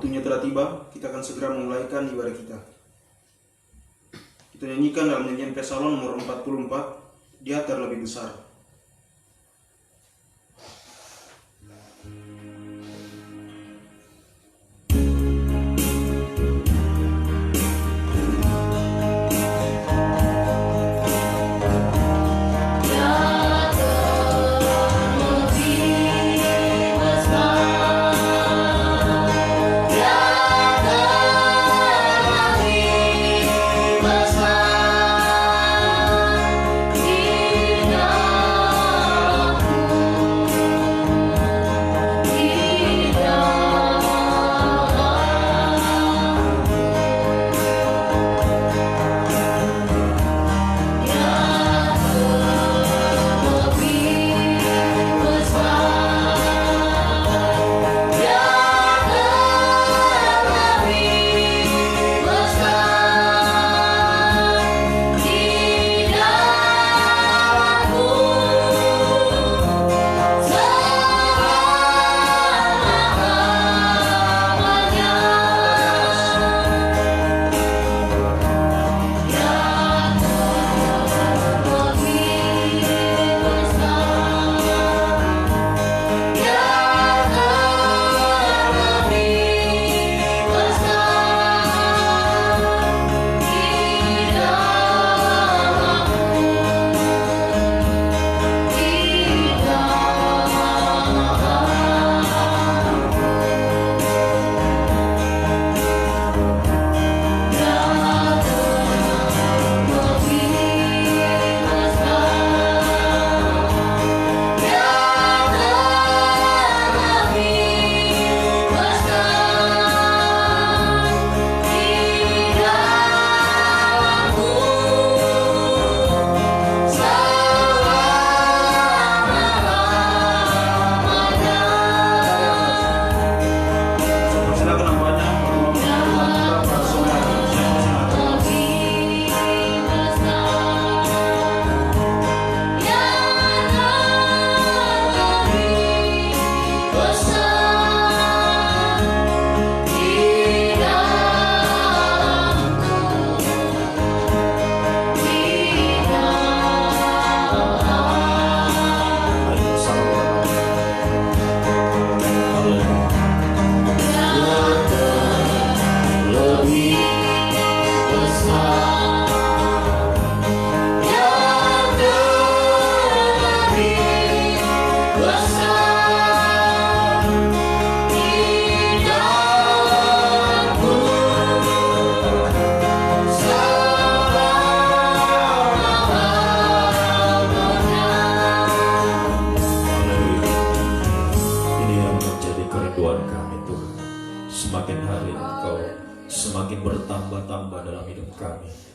waktunya telah tiba, kita akan segera memulaikan ibadah kita. Kita nyanyikan dalam nyanyian Psalm nomor 44, Dia Terlebih Besar.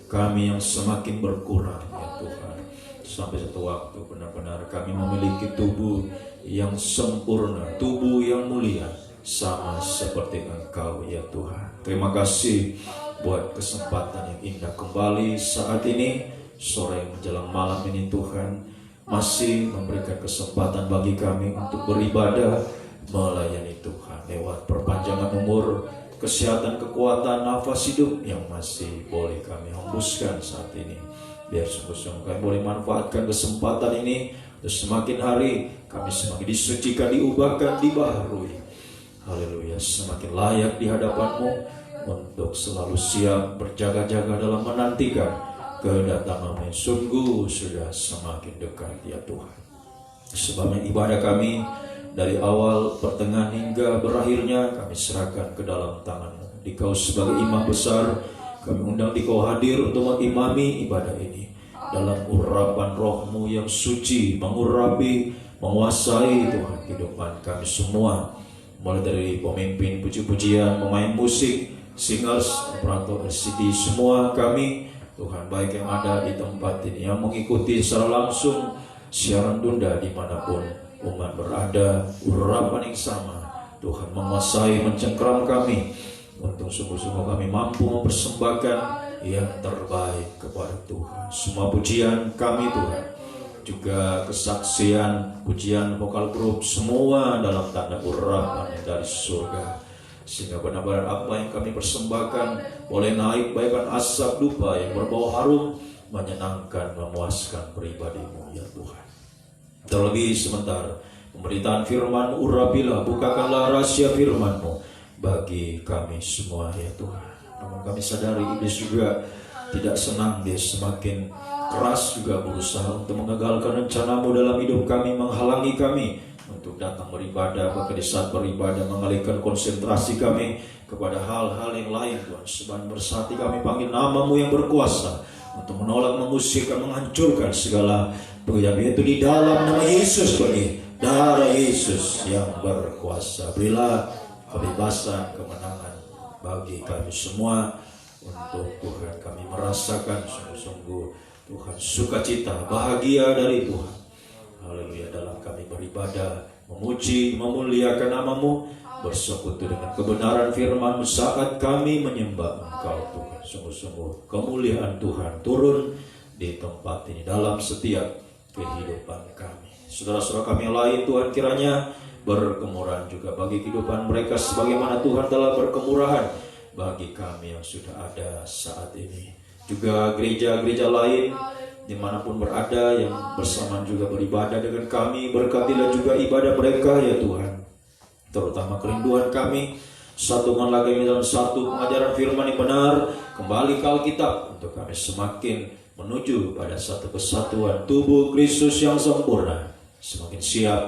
Kami yang semakin berkurang ya Tuhan, sampai satu waktu benar-benar kami memiliki tubuh yang sempurna, tubuh yang mulia, sama seperti Engkau ya Tuhan. Terima kasih buat kesempatan yang indah kembali saat ini, sore menjelang malam ini Tuhan, masih memberikan kesempatan bagi kami untuk beribadah, melayani Tuhan lewat perpanjangan umur, kesehatan, kekuatan, nafas hidup yang masih boleh kami hembuskan saat ini. Biar sungguh-sungguh kami boleh manfaatkan kesempatan ini, dan semakin hari kami semakin disucikan, diubahkan, dibaharui. Haleluya, semakin layak di hadapan-Mu untuk selalu siap berjaga-jaga dalam menantikan kedatangan-Mu yang sungguh sudah semakin dekat ya Tuhan. Sebabnya ibadah kami dari awal, pertengahan hingga berakhirnya kami serahkan ke dalam tangan-Mu. Dikau sebagai imam besar, kami undang Dikau hadir untuk mengimami ibadah ini dalam urapan Roh-Mu yang suci, mengurapi, menguasai Tuhan kehidupan kami semua, mulai dari pemimpin puji-pujian, pemain musik, singers, operator LCD, semua kami Tuhan, baik yang ada di tempat ini, yang mengikuti secara langsung siaran tunda dimanapun umat berada, urapan yang sama Tuhan menguasai, mencengkram kami untuk sungguh-sungguh kami mampu mempersembahkan yang terbaik kepada Tuhan. Semua pujian kami Tuhan, juga kesaksian, pujian vokal grup, semua dalam tanda urapan dari surga. sehingga benar-benar apa yang kami persembahkan boleh naik bagaikan asap dupa yang berbau harum, menyenangkan, memuaskan pribadi-Mu ya Tuhan. Terlebih sebentar pemberitaan firman urapilah, bukakanlah rahasia firman-Mu bagi kami semua ya Tuhan. Namun kami sadari iblis juga tidak senang, dia semakin keras juga berusaha untuk mengagalkan rencana-Mu dalam hidup kami, menghalangi kami untuk datang beribadah, bahkan di saat beribadah mengalihkan konsentrasi kami kepada hal-hal yang lain Tuhan. Sebab bersati kami panggil nama-Mu yang berkuasa untuk menolak, mengusirkan, menghancurkan segala yang itu di dalam nama Yesus, bagi darah Yesus yang berkuasa. Berilah kebebasan, kemenangan bagi kami semua, untuk Tuhan kami merasakan sungguh-sungguh Tuhan sukacita, bahagia dari Tuhan. Haleluya, dalam kami beribadah, memuji, memuliakan nama-Mu, bersekutu dengan kebenaran firman-Mu saat kami menyembah Engkau Tuhan. Sungguh-sungguh kemuliaan Tuhan turun di tempat ini dalam setiap kehidupan kami. Saudara-saudara kami yang lain Tuhan kiranya berkemurahan juga bagi kehidupan mereka, sebagaimana Tuhan telah berkemurahan bagi kami yang sudah ada saat ini. Juga gereja-gereja lain dimanapun berada yang bersamaan juga beribadah dengan kami, berkatilah juga ibadah mereka ya Tuhan. Terutama kerinduan kami satukan lagi dalam satu pengajaran firman yang benar, kembali ke Alkitab untuk kami semakin menuju pada satu kesatuan tubuh Kristus yang sempurna, semakin siap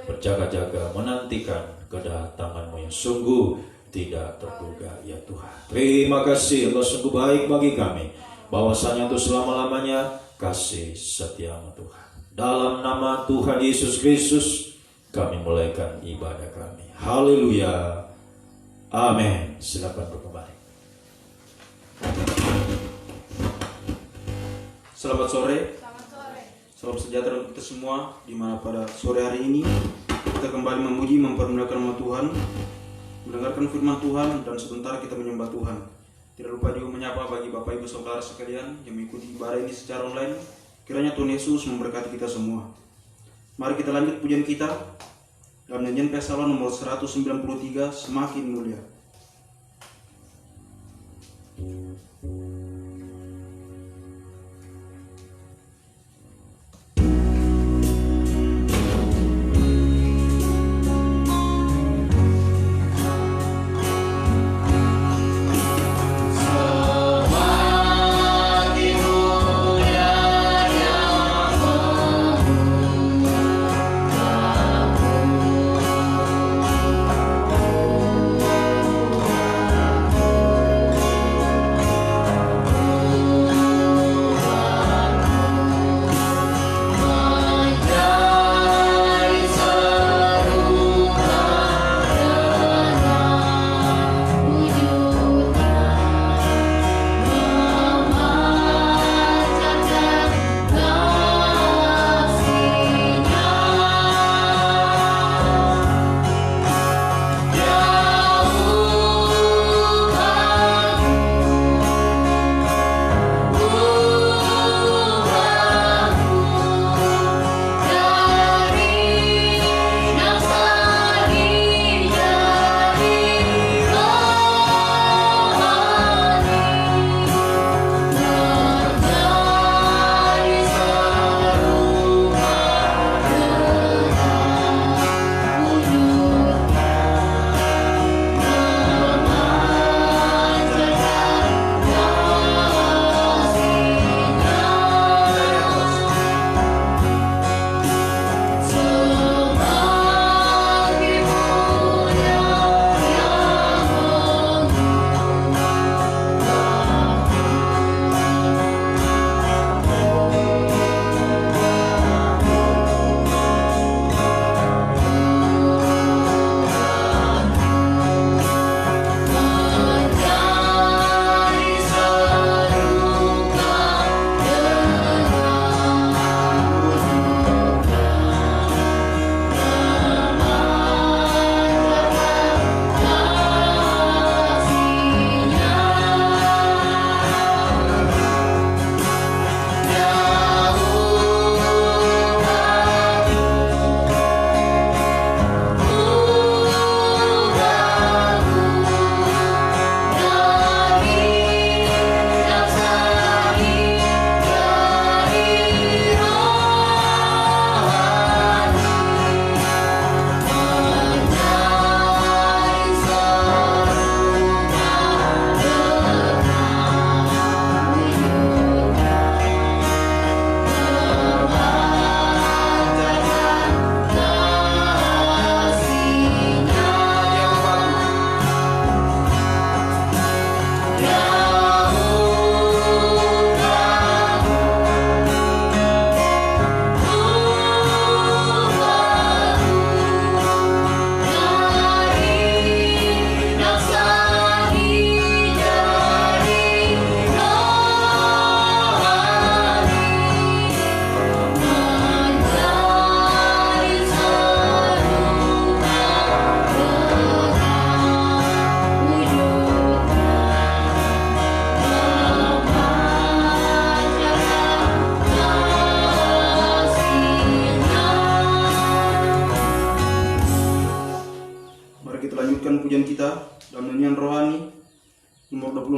berjaga-jaga menantikan kedatangan-Mu yang sungguh tidak terduga ya Tuhan. Terima kasih Engkau sungguh baik bagi kami, bahwasanya untuk selama-lamanya kasih setia-Mu Tuhan. Dalam nama Tuhan Yesus Kristus kami mulaikan ibadah kami. Haleluya, amin. Silakan berkembali. Selamat sore. Salam sejahtera untuk kita semua, di mana pada sore hari ini kita kembali memuji, mempermuliakan nama Tuhan, mendengarkan firman Tuhan, dan sebentar kita menyembah Tuhan. Tidak lupa juga menyapa bagi Bapak Ibu Saudara sekalian yang mengikuti ibadah ini secara online. Kiranya Tuhan Yesus memberkati kita semua. Mari kita lanjut pujian kita dalam nyanyian Psalm nomor 193, Semakin Mulia. Semakin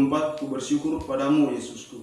24, ku bersyukur padamu Yesusku.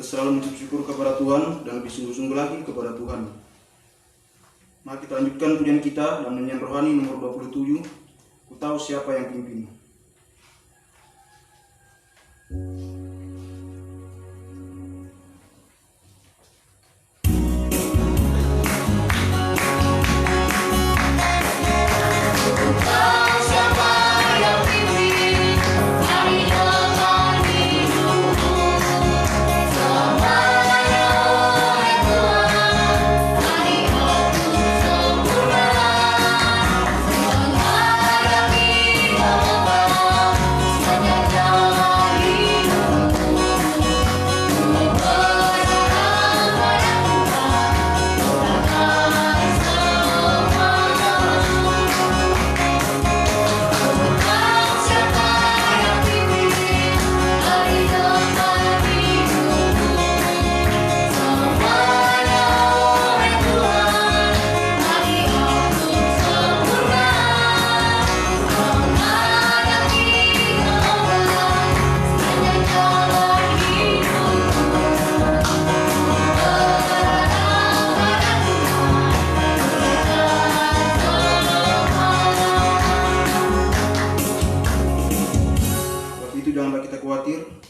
Selalu mengucap syukur kepada Tuhan dan lebih sungguh-sungguh lagi kepada Tuhan. Mari kita lanjutkan pujian kita dan nyanyian rohani nomor 27. Ku tahu siapa yang pimpin.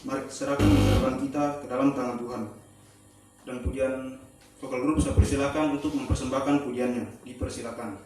Mari serahkan kehidupan kita ke dalam tangan Tuhan. Dan pujian vokal grup saya persilakan untuk mempersembahkan pujiannya. Dipersilakan.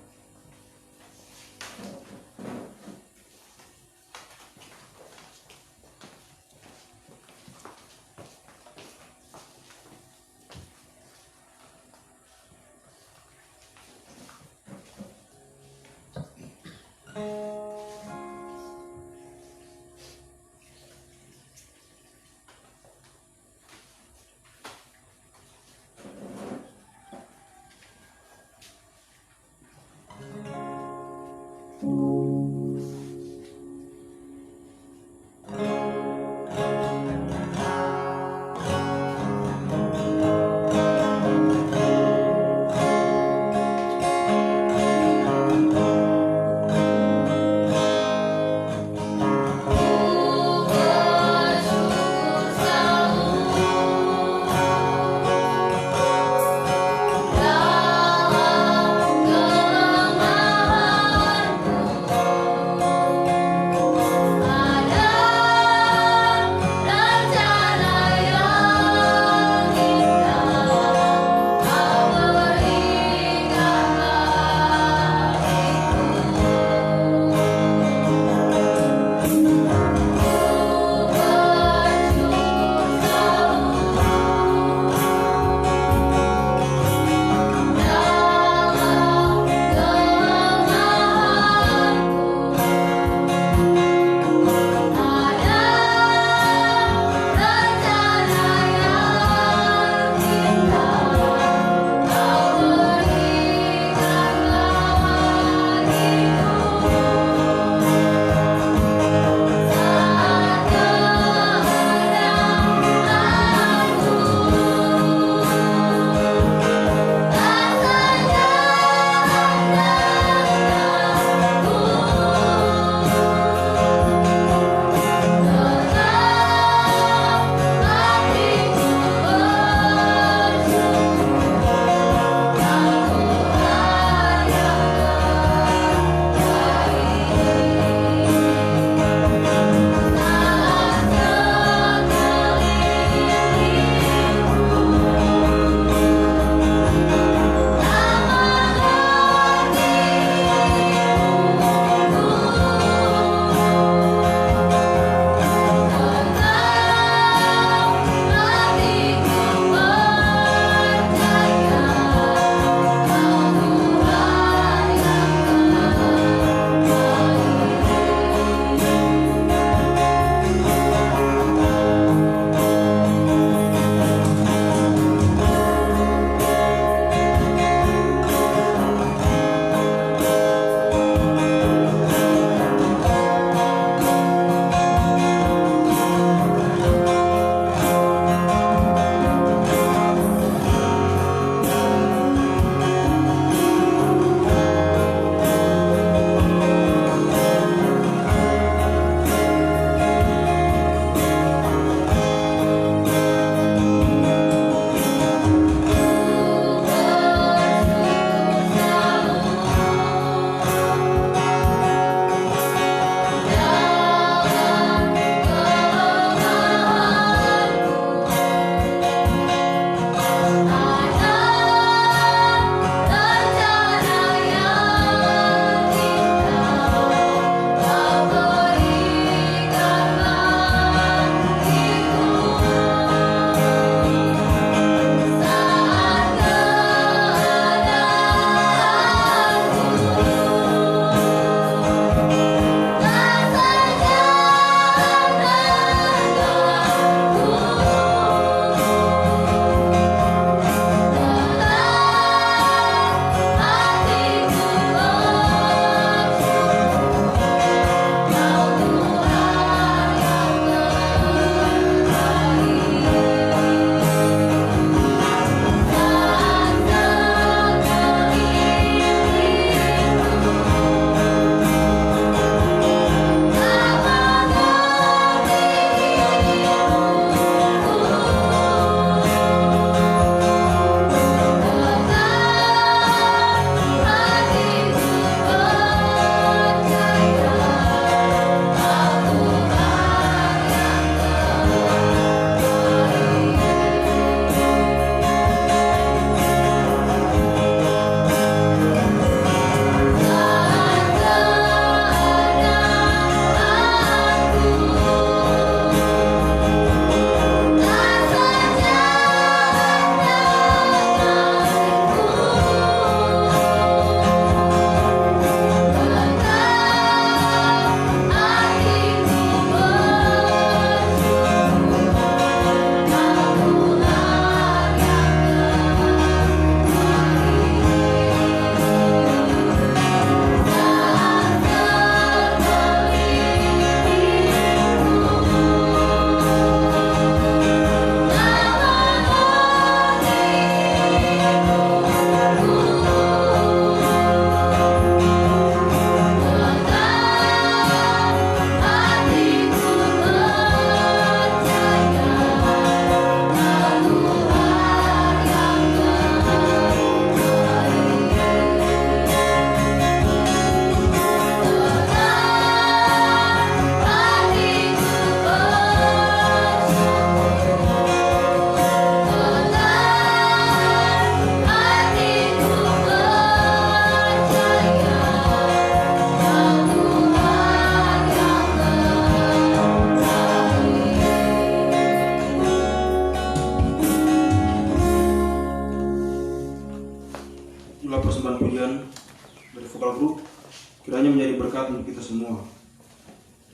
kiranya menjadi berkat untuk kita semua.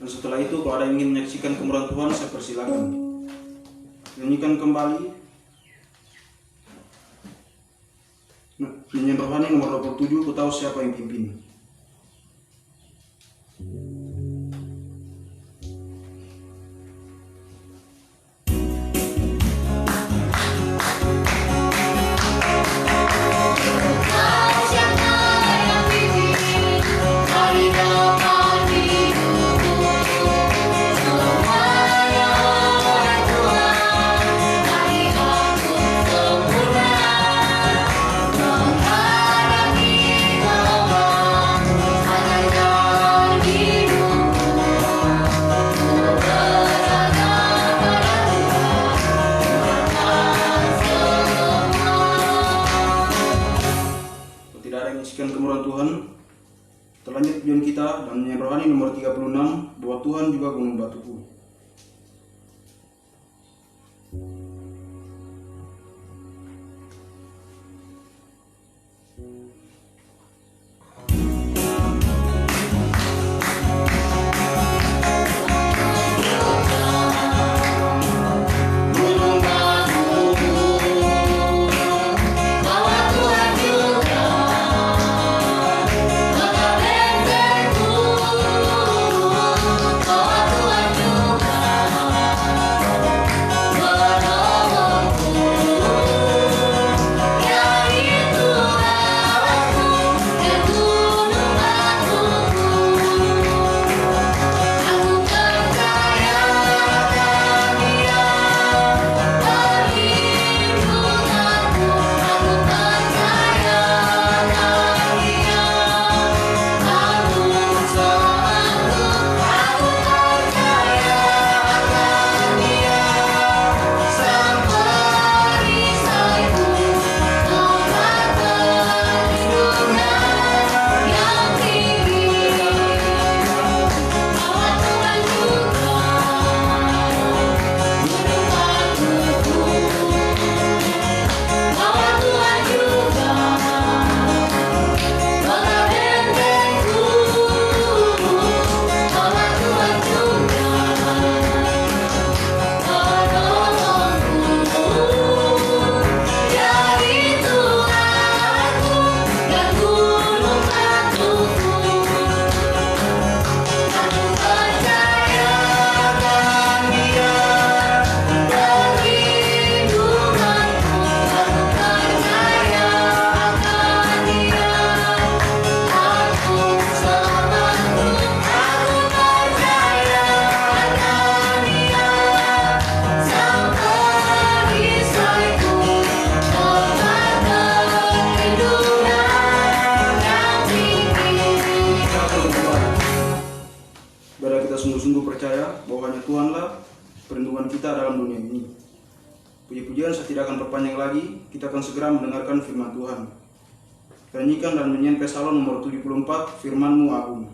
Dan setelah itu kalau ada yang ingin menyaksikan kemurahan Tuhan, saya persilakan. Nyanyikan kembali nyanyian rohani nomor 27, Ku Tahu Siapa Yang Pimpin. Kemurahan Tuhan, terlanjut tujuan kita dan nyanyian rohani nomor 36, bahwa Tuhan juga gunung batuku. Sungguh-sungguh percaya bahwa hanya Tuhanlah perlindungan kita dalam dunia ini. Puji-pujian saya tidak akan perpanjang lagi, kita akan segera mendengarkan firman Tuhan. Kita nyanyikan dan menyanyikan Psalm nomor 74, Firman-Mu agung.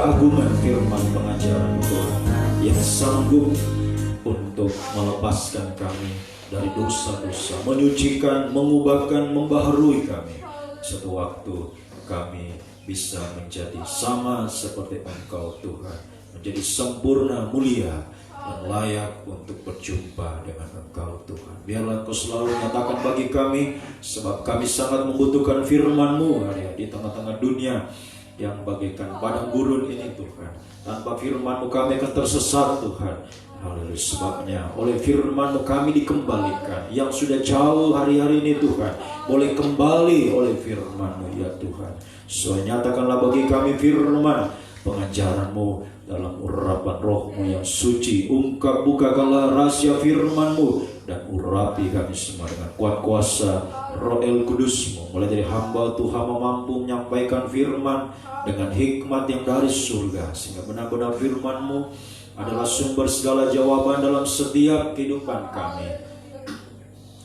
keagungan firman pengajaran Tuhan yang sanggup untuk melepaskan kami dari dosa-dosa, menyucikan, mengubahkan, membaharui kami. Suatu waktu kami bisa menjadi sama seperti Engkau Tuhan, menjadi sempurna, mulia, dan layak untuk berjumpa dengan Engkau Tuhan. Biarlah Engkau selalu nyatakan bagi kami, sebab kami sangat membutuhkan firman-Mu di tengah-tengah dunia yang bagaikan padang gurun ini Tuhan. Tanpa firman-Mu kami akan tersesat Tuhan. Haleluya. Sebabnya oleh firman-Mu kami dikembalikan. Yang sudah jauh hari-hari ini Tuhan, boleh kembali oleh firman-Mu ya Tuhan. So nyatakanlah bagi kami firman pengajaran-Mu dalam urapan Roh-Mu yang suci. Bukakanlah rahasia firman-Mu dan urapi kami semua dengan kuat kuasa Roh El Kudus-Mu. Mulai dari hamba Tuhan mampu menyampaikan firman dengan hikmat yang dari surga, sehingga benar-benar firman-Mu adalah sumber segala jawaban dalam setiap kehidupan kami.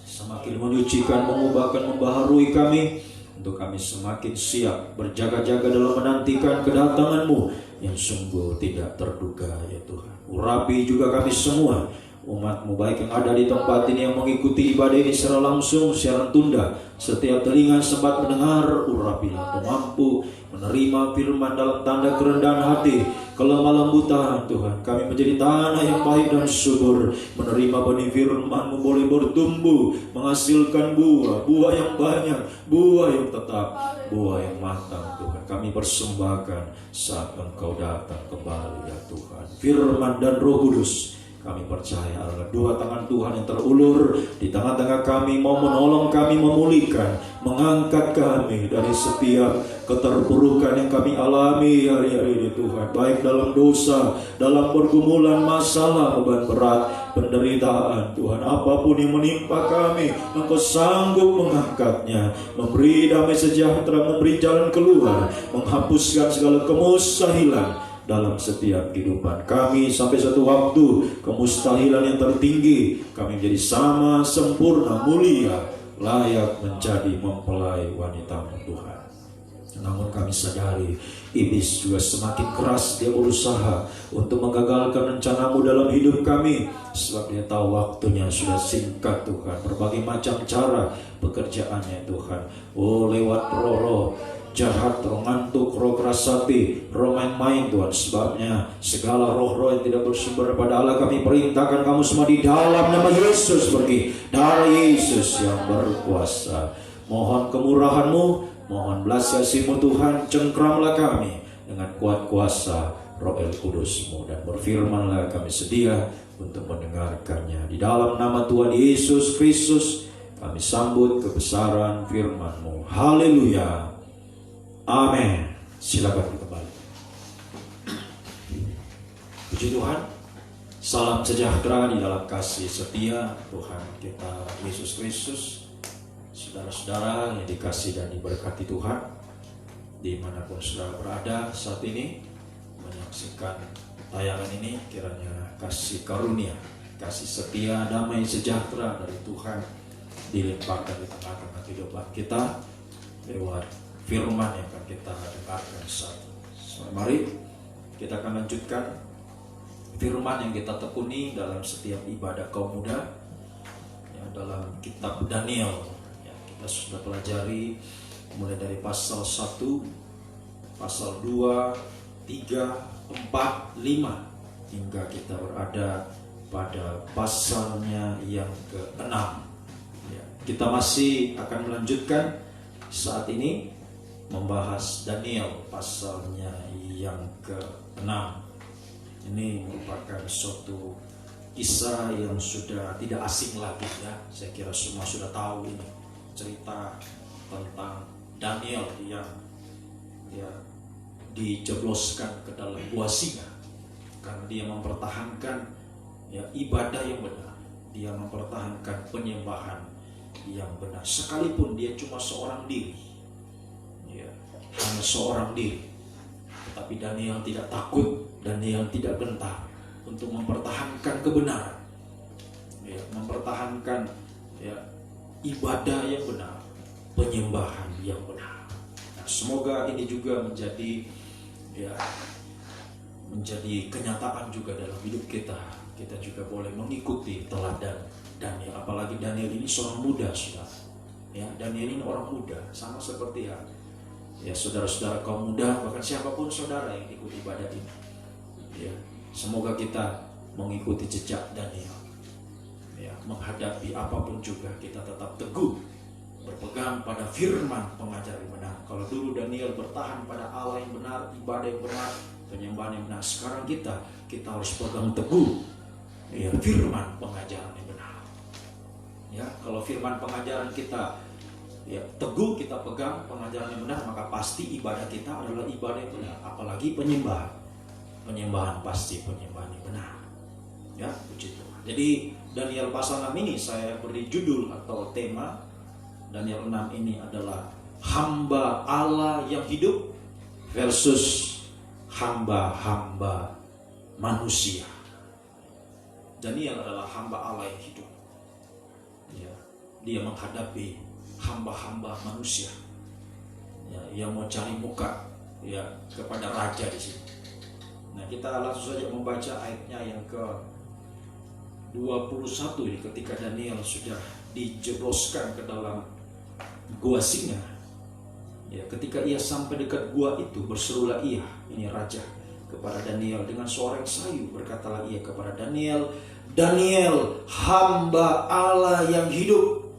Semakin menyucikan, mengubahkan, membaharui kami, untuk kami semakin siap berjaga-jaga dalam menantikan kedatangan-Mu yang sungguh tidak terduga ya Tuhan. Urapi juga kami semua, umat-Mu baik yang ada di tempat ini, yang mengikuti ibadah ini secara langsung, siaran tunda. Setiap telinga sempat mendengar, urapilah untuk mampu menerima firman dalam tanda kerendahan hati, kelemah lembutan Tuhan. Kami menjadi tanah yang baik dan subur, menerima benih firman-Mu boleh bertumbuh, menghasilkan buah yang banyak, buah yang tetap, buah yang matang Tuhan. Kami persembahkan saat Engkau datang kembali ya Tuhan. Firman dan Roh Kudus, kami percaya adalah dua tangan Tuhan yang terulur di tengah-tengah kami, mau menolong kami, memulihkan, mengangkat kami dari setiap keterpurukan yang kami alami hari-hari ini Tuhan, baik dalam dosa, dalam pergumulan, masalah, beban berat, penderitaan Tuhan. Apapun yang menimpa kami, Engkau sanggup mengangkatnya, memberi damai sejahtera, memberi jalan keluar, menghapuskan segala kemustahilan dalam setiap kehidupan kami. Sampai satu waktu kemustahilan yang tertinggi, kami menjadi sama, sempurna, mulia, layak menjadi mempelai wanita-Mu Tuhan. Namun kami sadari iblis juga semakin keras dia berusaha untuk menggagalkan rencana-Mu dalam hidup kami, sebab dia tahu waktunya sudah singkat Tuhan. Berbagai macam cara pekerjaannya Tuhan, lewat roh-roh jahat, roh ngantuk, roh keras hati, roh main-main Tuhan. Sebabnya segala roh-roh yang tidak bersumber daripada Allah, kami perintahkan kamu semua di dalam nama Yesus pergi. Darah Yesus yang berkuasa. Mohon kemurahan-Mu, mohon belas kasih-Mu Tuhan. Cengkramlah kami dengan kuat kuasa Roh El Kudus-Mu, dan berfirmanlah, kami sedia untuk mendengarkannya. Di dalam nama Tuhan Yesus Kristus kami sambut kebesaran firman-Mu. Haleluya. Amin. Silakan kembali. Puji Tuhan. Salam sejahtera di dalam kasih setia Tuhan kita Yesus Kristus. Saudara-saudara yang dikasih dan diberkati Tuhan, dimanapun saudara berada saat ini menyaksikan tayangan ini, kiranya kasih karunia, kasih setia, damai sejahtera dari Tuhan dilimpahkan di tengah-tengah kehidupan kita lewat firman yang akan kita dengarkan saat ini. Mari kita akan lanjutkan firman yang kita tekuni dalam setiap ibadah kaum muda ya, dalam kitab Daniel ya, kita sudah pelajari mulai dari pasal 1, pasal 2, 3, 4, 5 hingga kita berada pada pasalnya yang ke-6 ya. Kita masih akan melanjutkan saat ini membahas Daniel pasalnya yang ke-6. Ini merupakan suatu kisah yang sudah tidak asing lagi ya. Saya kira semua sudah tahu ini cerita tentang Daniel yang dijebloskan ke dalam gua singa karena dia mempertahankan ya ibadah yang benar, dia mempertahankan penyembahan yang benar, sekalipun dia cuma seorang diri. Hanya seorang diri, tetapi Daniel tidak takut, Daniel tidak gentar untuk mempertahankan kebenaran, ya, mempertahankan ya, ibadah yang benar, penyembahan yang benar. Nah, semoga ini juga menjadi ya, menjadi kenyataan juga dalam hidup kita. Kita juga boleh mengikuti teladan Daniel. Apalagi Daniel ini seorang muda, saudara. Ya, Daniel ini orang muda, sama seperti ya saudara-saudara kaum muda, bahkan siapapun saudara yang ikut ibadah ini. Ya, semoga kita mengikuti jejak Daniel. Ya, menghadapi apapun juga kita tetap teguh, berpegang pada firman pengajar yang benar. Kalau dulu Daniel bertahan pada Allah yang benar, ibadah yang benar, penyembahan yang benar, sekarang kita harus pegang teguh ya firman pengajaran yang benar. Ya, kalau firman pengajaran kita ya teguh, kita pegang pengajaran yang benar, maka pasti ibadah kita adalah ibadah yang benar. Apalagi penyembahan pasti penyembahan yang benar. Ya, puji Tuhan. Jadi Daniel pasal 6 ini saya beri judul atau tema Daniel 6 ini adalah hamba Allah yang hidup versus hamba-hamba manusia. Daniel adalah hamba Allah yang hidup. Ya, dia menghadapi hamba-hamba manusia. Ya, yang mau cari muka ya kepada raja di sini. Nah, kita langsung saja membaca ayatnya yang ke 21 ini, ketika Daniel sudah dijebloskan ke dalam gua singa. Ya, ketika ia sampai dekat gua itu, berserulah ia, ini raja, kepada Daniel dengan suara yang sayu. Berkatalah ia kepada Daniel, Daniel, hamba Allah yang hidup,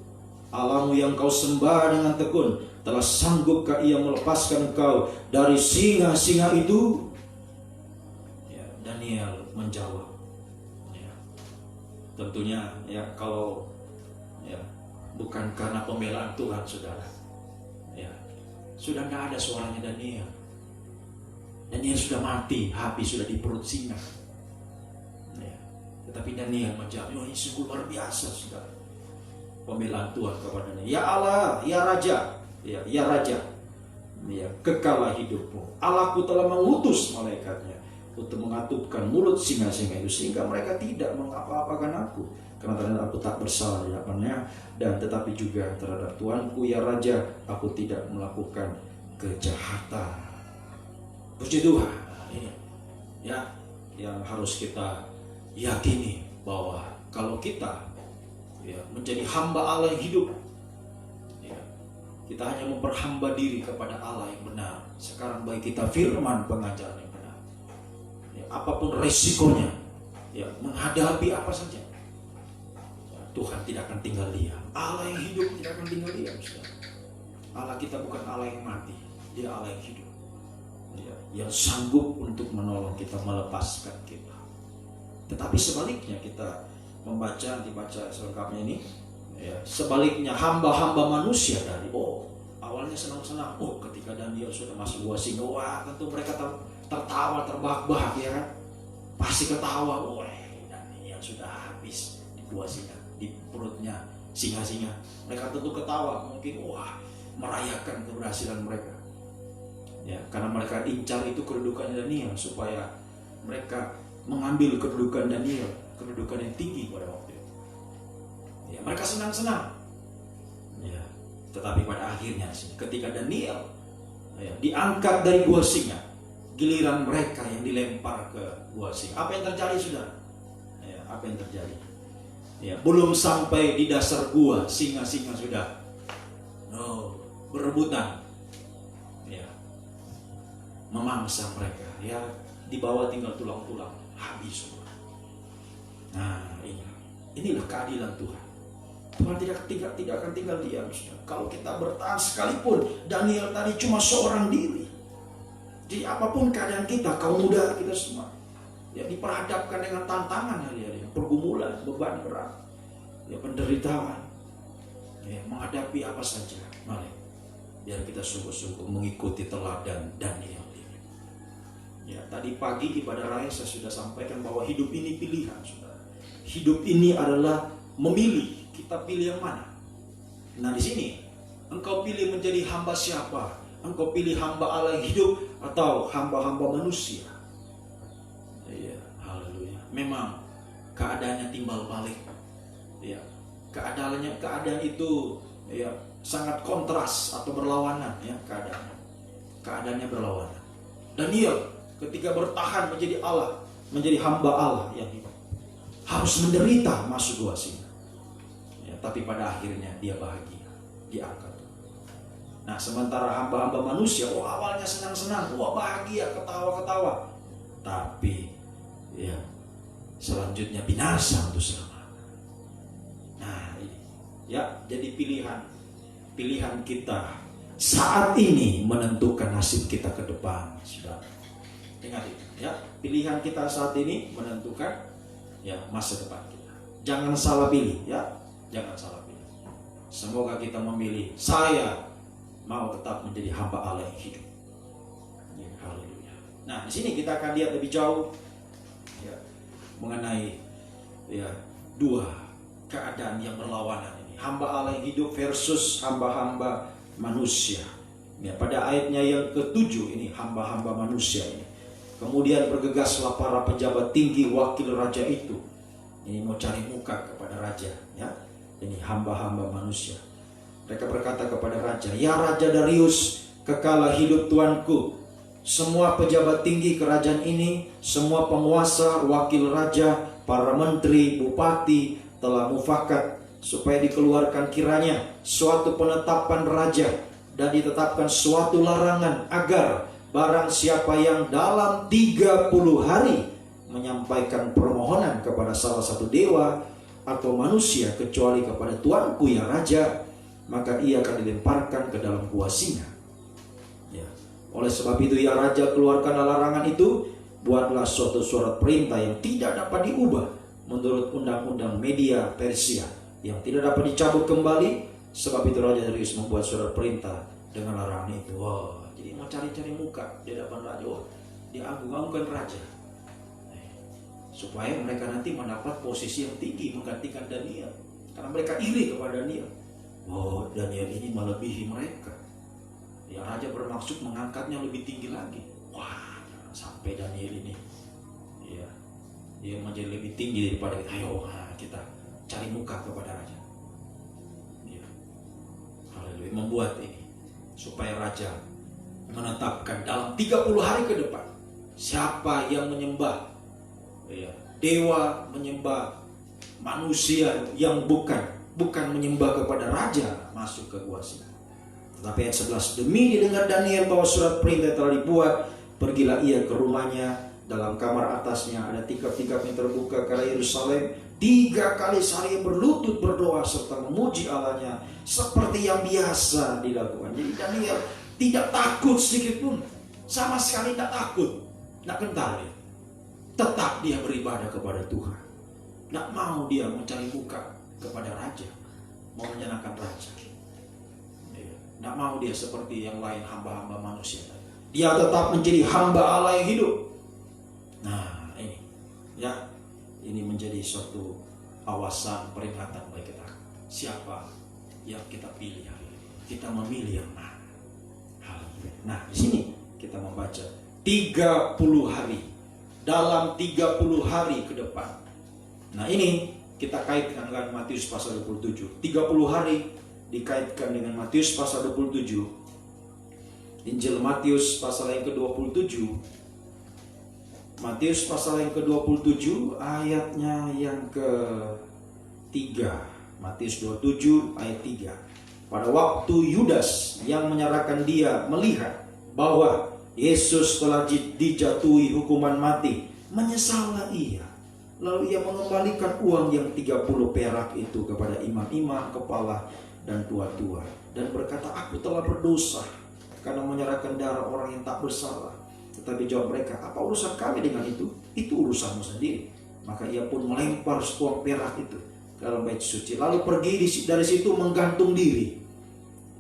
Allahmu yang kau sembah dengan tekun, telah sanggupkah ia melepaskan kau dari singa-singa itu? Ya, Daniel menjawab, ya, tentunya ya kalau ya bukan karena pembelaan Tuhan, saudara, ya sudah tidak ada suaranya Daniel. Daniel sudah mati, habis sudah di perut singa. Ya, tetapi Daniel menjawab, oh, ini sungguh luar biasa, saudara. Pembelaan Tuhan kepada Daniel. Ya Allah, ya Raja, ya Raja, ya kekalah hidupmu. Allahku telah mengutus malaikatnya untuk mengatupkan mulut singa-singa itu, sehingga mereka tidak mengapa-apakan aku, karena ternyata aku tak bersalah di hadapannya, dan tetapi juga terhadap Tuanku ya Raja, aku tidak melakukan kejahatan. Puji Tuhan. Ini ya yang harus kita yakini, bahwa kalau kita ya menjadi hamba Allah yang hidup, ya kita hanya memperhamba diri kepada Allah yang benar. Sekarang bagi kita firman pengajaran yang benar, ya, apapun resikonya, ya menghadapi apa saja, ya, Tuhan tidak akan tinggal diam. Allah yang hidup tidak akan tinggal diam, saudara. Allah kita bukan Allah yang mati, Dia Allah yang hidup, ya, yang sanggup untuk menolong kita, melepaskan kita. Tetapi sebaliknya, kita dibaca selengkapnya ini, ya, sebaliknya hamba-hamba manusia dari awalnya senang-senang, ketika Daniel sudah masuk gua singa, wah tentu mereka tertawa terbahak-bahak, ya kan, pasti ketawa, Daniel sudah habis di gua singa, di perutnya singa-singa. Mereka tentu ketawa, mungkin merayakan keberhasilan mereka, ya, karena mereka incar itu kedudukan Daniel, supaya mereka mengambil kedudukan Daniel, kedudukan yang tinggi pada waktu itu. Ya, mereka senang-senang. Ya, tetapi pada akhirnya ketika Daniel ya, diangkat dari gua singa, giliran mereka yang dilempar ke gua singa. Apa yang terjadi, saudara? Ya, apa yang terjadi? Ya, belum sampai di dasar gua, singa-singa sudah berebutan, ya, memangsa mereka. Ya, di bawah tinggal tulang-tulang, habis semua. Nah, inilah keadilan Tuhan. Tuhan tidak akan tinggal diam, saudara. Kalau kita bertahan sekalipun, Daniel tadi cuma seorang diri. Jadi apapun keadaan kita, kaum muda kita semua, ya, diperhadapkan dengan tantangan hari-hari, pergumulan, beban berat, ya, penderitaan, ya, menghadapi apa saja. Mari, biar kita sungguh-sungguh mengikuti teladan Daniel ini. Ya, tadi pagi ibadah raya saya sudah sampaikan bahwa hidup ini pilihan, saudara. Hidup ini adalah memilih, kita pilih yang mana. Nah, di sini engkau pilih menjadi hamba siapa? Engkau pilih hamba Allah yang hidup atau hamba-hamba manusia? Ya, haleluya. Memang keadaannya timbal balik. Ya, keadaan itu ya sangat kontras atau berlawanan, ya, keadaannya berlawanan. Daniel ketika bertahan menjadi Allah, menjadi hamba Allah yang hidup, harus menderita masuk gua singa. Ya, tapi pada akhirnya dia bahagia, diangkat. Nah, sementara hamba-hamba manusia, awalnya senang-senang, bahagia, ketawa-ketawa, tapi ya selanjutnya binasa untuk selamanya. Nah, ini ya, jadi pilihan kita saat ini menentukan nasib kita ke depan, saudara. Ingat itu, ya, pilihan kita saat ini menentukan ya masa depan kita. Jangan salah pilih, ya, jangan salah pilih. Semoga kita memilih, saya mau tetap menjadi hamba Allah yang hidup. Ya, haleluya. Nah, di sini kita akan lihat lebih jauh ya, mengenai ya dua keadaan yang berlawanan ini, hamba Allah yang hidup versus hamba-hamba manusia. Ya, pada ayatnya yang ke-7 ini hamba-hamba manusia ini. Kemudian bergegaslah para pejabat tinggi wakil raja itu. Ini mau cari muka kepada raja, ya. Ini hamba-hamba manusia. Mereka berkata kepada raja, "Ya Raja Darius, kekalah hidup tuanku. Semua pejabat tinggi kerajaan ini, semua penguasa, wakil raja, para menteri, bupati telah mufakat supaya dikeluarkan kiranya suatu penetapan raja dan ditetapkan suatu larangan agar barang siapa yang dalam 30 hari menyampaikan permohonan kepada salah satu dewa atau manusia kecuali kepada tuanku ya raja, maka ia akan dilemparkan ke dalam gua singa." Ya. Oleh sebab itu ya raja, keluarkanlah larangan itu, buatlah suatu surat perintah yang tidak dapat diubah menurut undang-undang media Persia yang tidak dapat dicabut kembali. Sebab itu Raja Darius membuat surat perintah dengan larangan itu. Jadi mau cari-cari muka di hadapan raja. Dia agung-agungkan raja supaya mereka nanti mendapat posisi yang tinggi menggantikan Daniel, karena mereka iri kepada Daniel. Daniel ini melebihi mereka. Ya, raja bermaksud mengangkatnya lebih tinggi lagi. Jangan sampai Daniel ini ya, dia menjadi lebih tinggi daripada kita. Ayo kita cari muka kepada raja. Ya. Haleluya. Membuat ini supaya raja menetapkan dalam 30 hari ke depan siapa yang menyembah ya, dewa, menyembah manusia yang bukan menyembah kepada raja, masuk ke gua singa. Tetapi ayat 11, demi didengar Daniel bahwa surat perintah telah dibuat, pergilah ia ke rumahnya. Dalam kamar atasnya ada tikar-tikar yang terbuka ke arah Yerusalem. 3 kali sehari berlutut berdoa serta memuji Allahnya seperti yang biasa dilakukan. Jadi Daniel tidak takut sedikit pun, sama sekali tidak takut, tidak gentar dia. Tetap dia beribadah kepada Tuhan. Tidak mau dia mencari muka kepada raja, mau menyenangkan raja. Tidak mau dia seperti yang lain hamba-hamba manusia. Dia tetap menjadi hamba Allah yang hidup. Nah ini ya, ini menjadi suatu awasan, peringatan bagi kita. Siapa yang kita pilih hari ini? Kita memilih yang mana? Nah di sini kita membaca 30 hari. Dalam 30 hari ke depan. Nah ini kita kaitkan dengan Matius pasal 27. 30 hari dikaitkan dengan Matius pasal 27. Injil Matius pasal yang ke-27. Matius pasal yang ke-27 ayatnya yang ke-3. Matius 27 ayat 3. Pada waktu Yudas yang menyerahkan dia melihat bahwa Yesus telah dijatuhi hukuman mati, menyesallah ia. Lalu ia mengembalikan uang yang 30 perak itu kepada imam-imam, kepala dan tua-tua, dan berkata, aku telah berdosa karena menyerahkan darah orang yang tak bersalah. Tetapi jawab mereka, apa urusan kami dengan itu? Itu urusanmu sendiri. Maka ia pun melempar uang perak itu ke dalam bait suci, lalu pergi dari situ menggantung diri.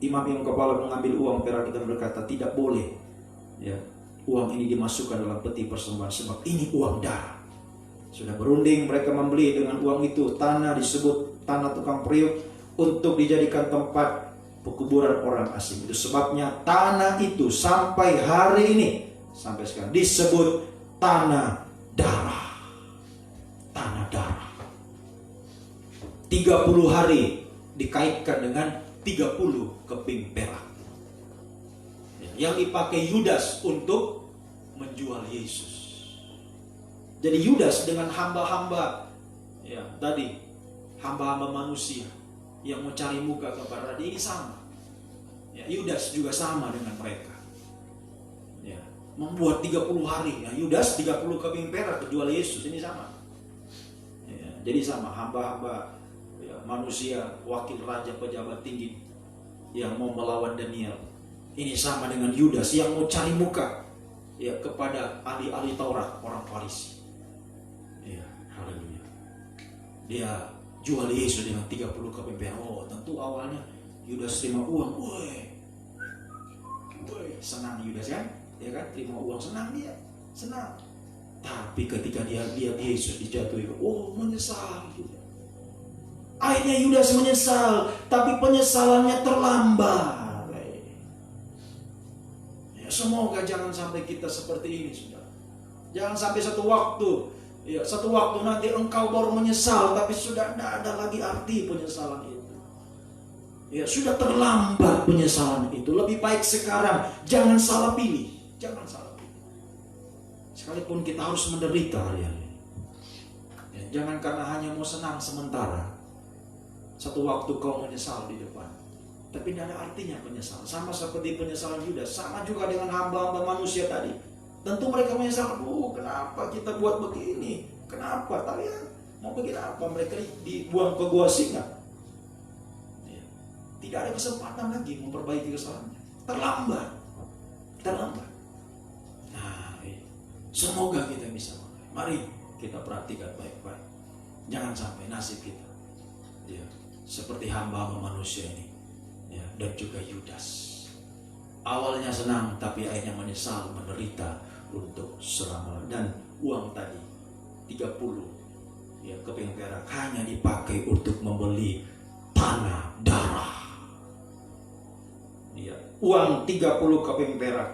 Imam-imam kepala mengambil uang perak itu dan berkata, tidak boleh ya, uang ini dimasukkan dalam peti persembahan, sebab ini uang darah. Sudah berunding mereka membeli dengan uang itu tanah, disebut tanah tukang periuk, untuk dijadikan tempat pekuburan orang asing. Itu sebabnya tanah itu sampai hari ini, sampai sekarang disebut tanah darah. Tanah darah. 30 hari dikaitkan dengan 30 keping perak yang dipakai Yudas untuk menjual Yesus. Jadi Yudas dengan hamba-hamba ya tadi, hamba-hamba manusia yang mencari muka kepada dia ini sama. Ya, Yudas juga sama dengan mereka. Ya, membuat 30 hari. Ya, Yudas 30 keping perak jual Yesus, ini sama. Ya, jadi sama hamba-hamba ya, manusia, wakil raja, pejabat tinggi yang mau melawan Daniel. Ini sama dengan Yudas yang mau cari muka ya kepada ahli-ahli Taurat, orang Farisi. Ya, haleluya. Dia jual Yesus dengan 30 keping perak. Oh, tentu awalnya Yudas terima uang. Woi, senang Yudas kan? Ya kan? Terima uang, senang dia. Senang. Tapi ketika dia lihat Yesus dijatuhi, oh, menyesal juga. Akhirnya Yudas menyesal, tapi penyesalannya terlambat. Ya, semoga jangan sampai kita seperti ini, saudara. Jangan sampai satu waktu nanti engkau baru menyesal, tapi sudah tidak ada lagi arti penyesalan itu. Ya, sudah terlambat penyesalan itu. Lebih baik sekarang jangan salah pilih, jangan salah pilih. Sekalipun kita harus menderita hari-hari. Ya, jangan karena hanya mau senang sementara. Satu waktu kau menyesal di depan, tapi tidak ada artinya penyesalan. Sama seperti penyesalan Yudas, sama juga dengan hamba-hamba manusia tadi. Tentu mereka menyesal, kenapa kita buat begini? Kenapa? Tapi ya, mau begini apa? Mereka dibuang ke gua singa. Ya. Tidak ada kesempatan lagi memperbaiki kesalahannya. Terlambat. Nah, semoga kita bisa. Mari kita perhatikan baik-baik. Jangan sampai nasib kita ya, seperti hamba-hamba manusia ini ya, dan juga Yudas. Awalnya senang tapi akhirnya menyesal, menderita untuk selama. Dan uang tadi 30 ya keping perak hanya dipakai untuk membeli tanah darah. Ya, uang 30 keping perak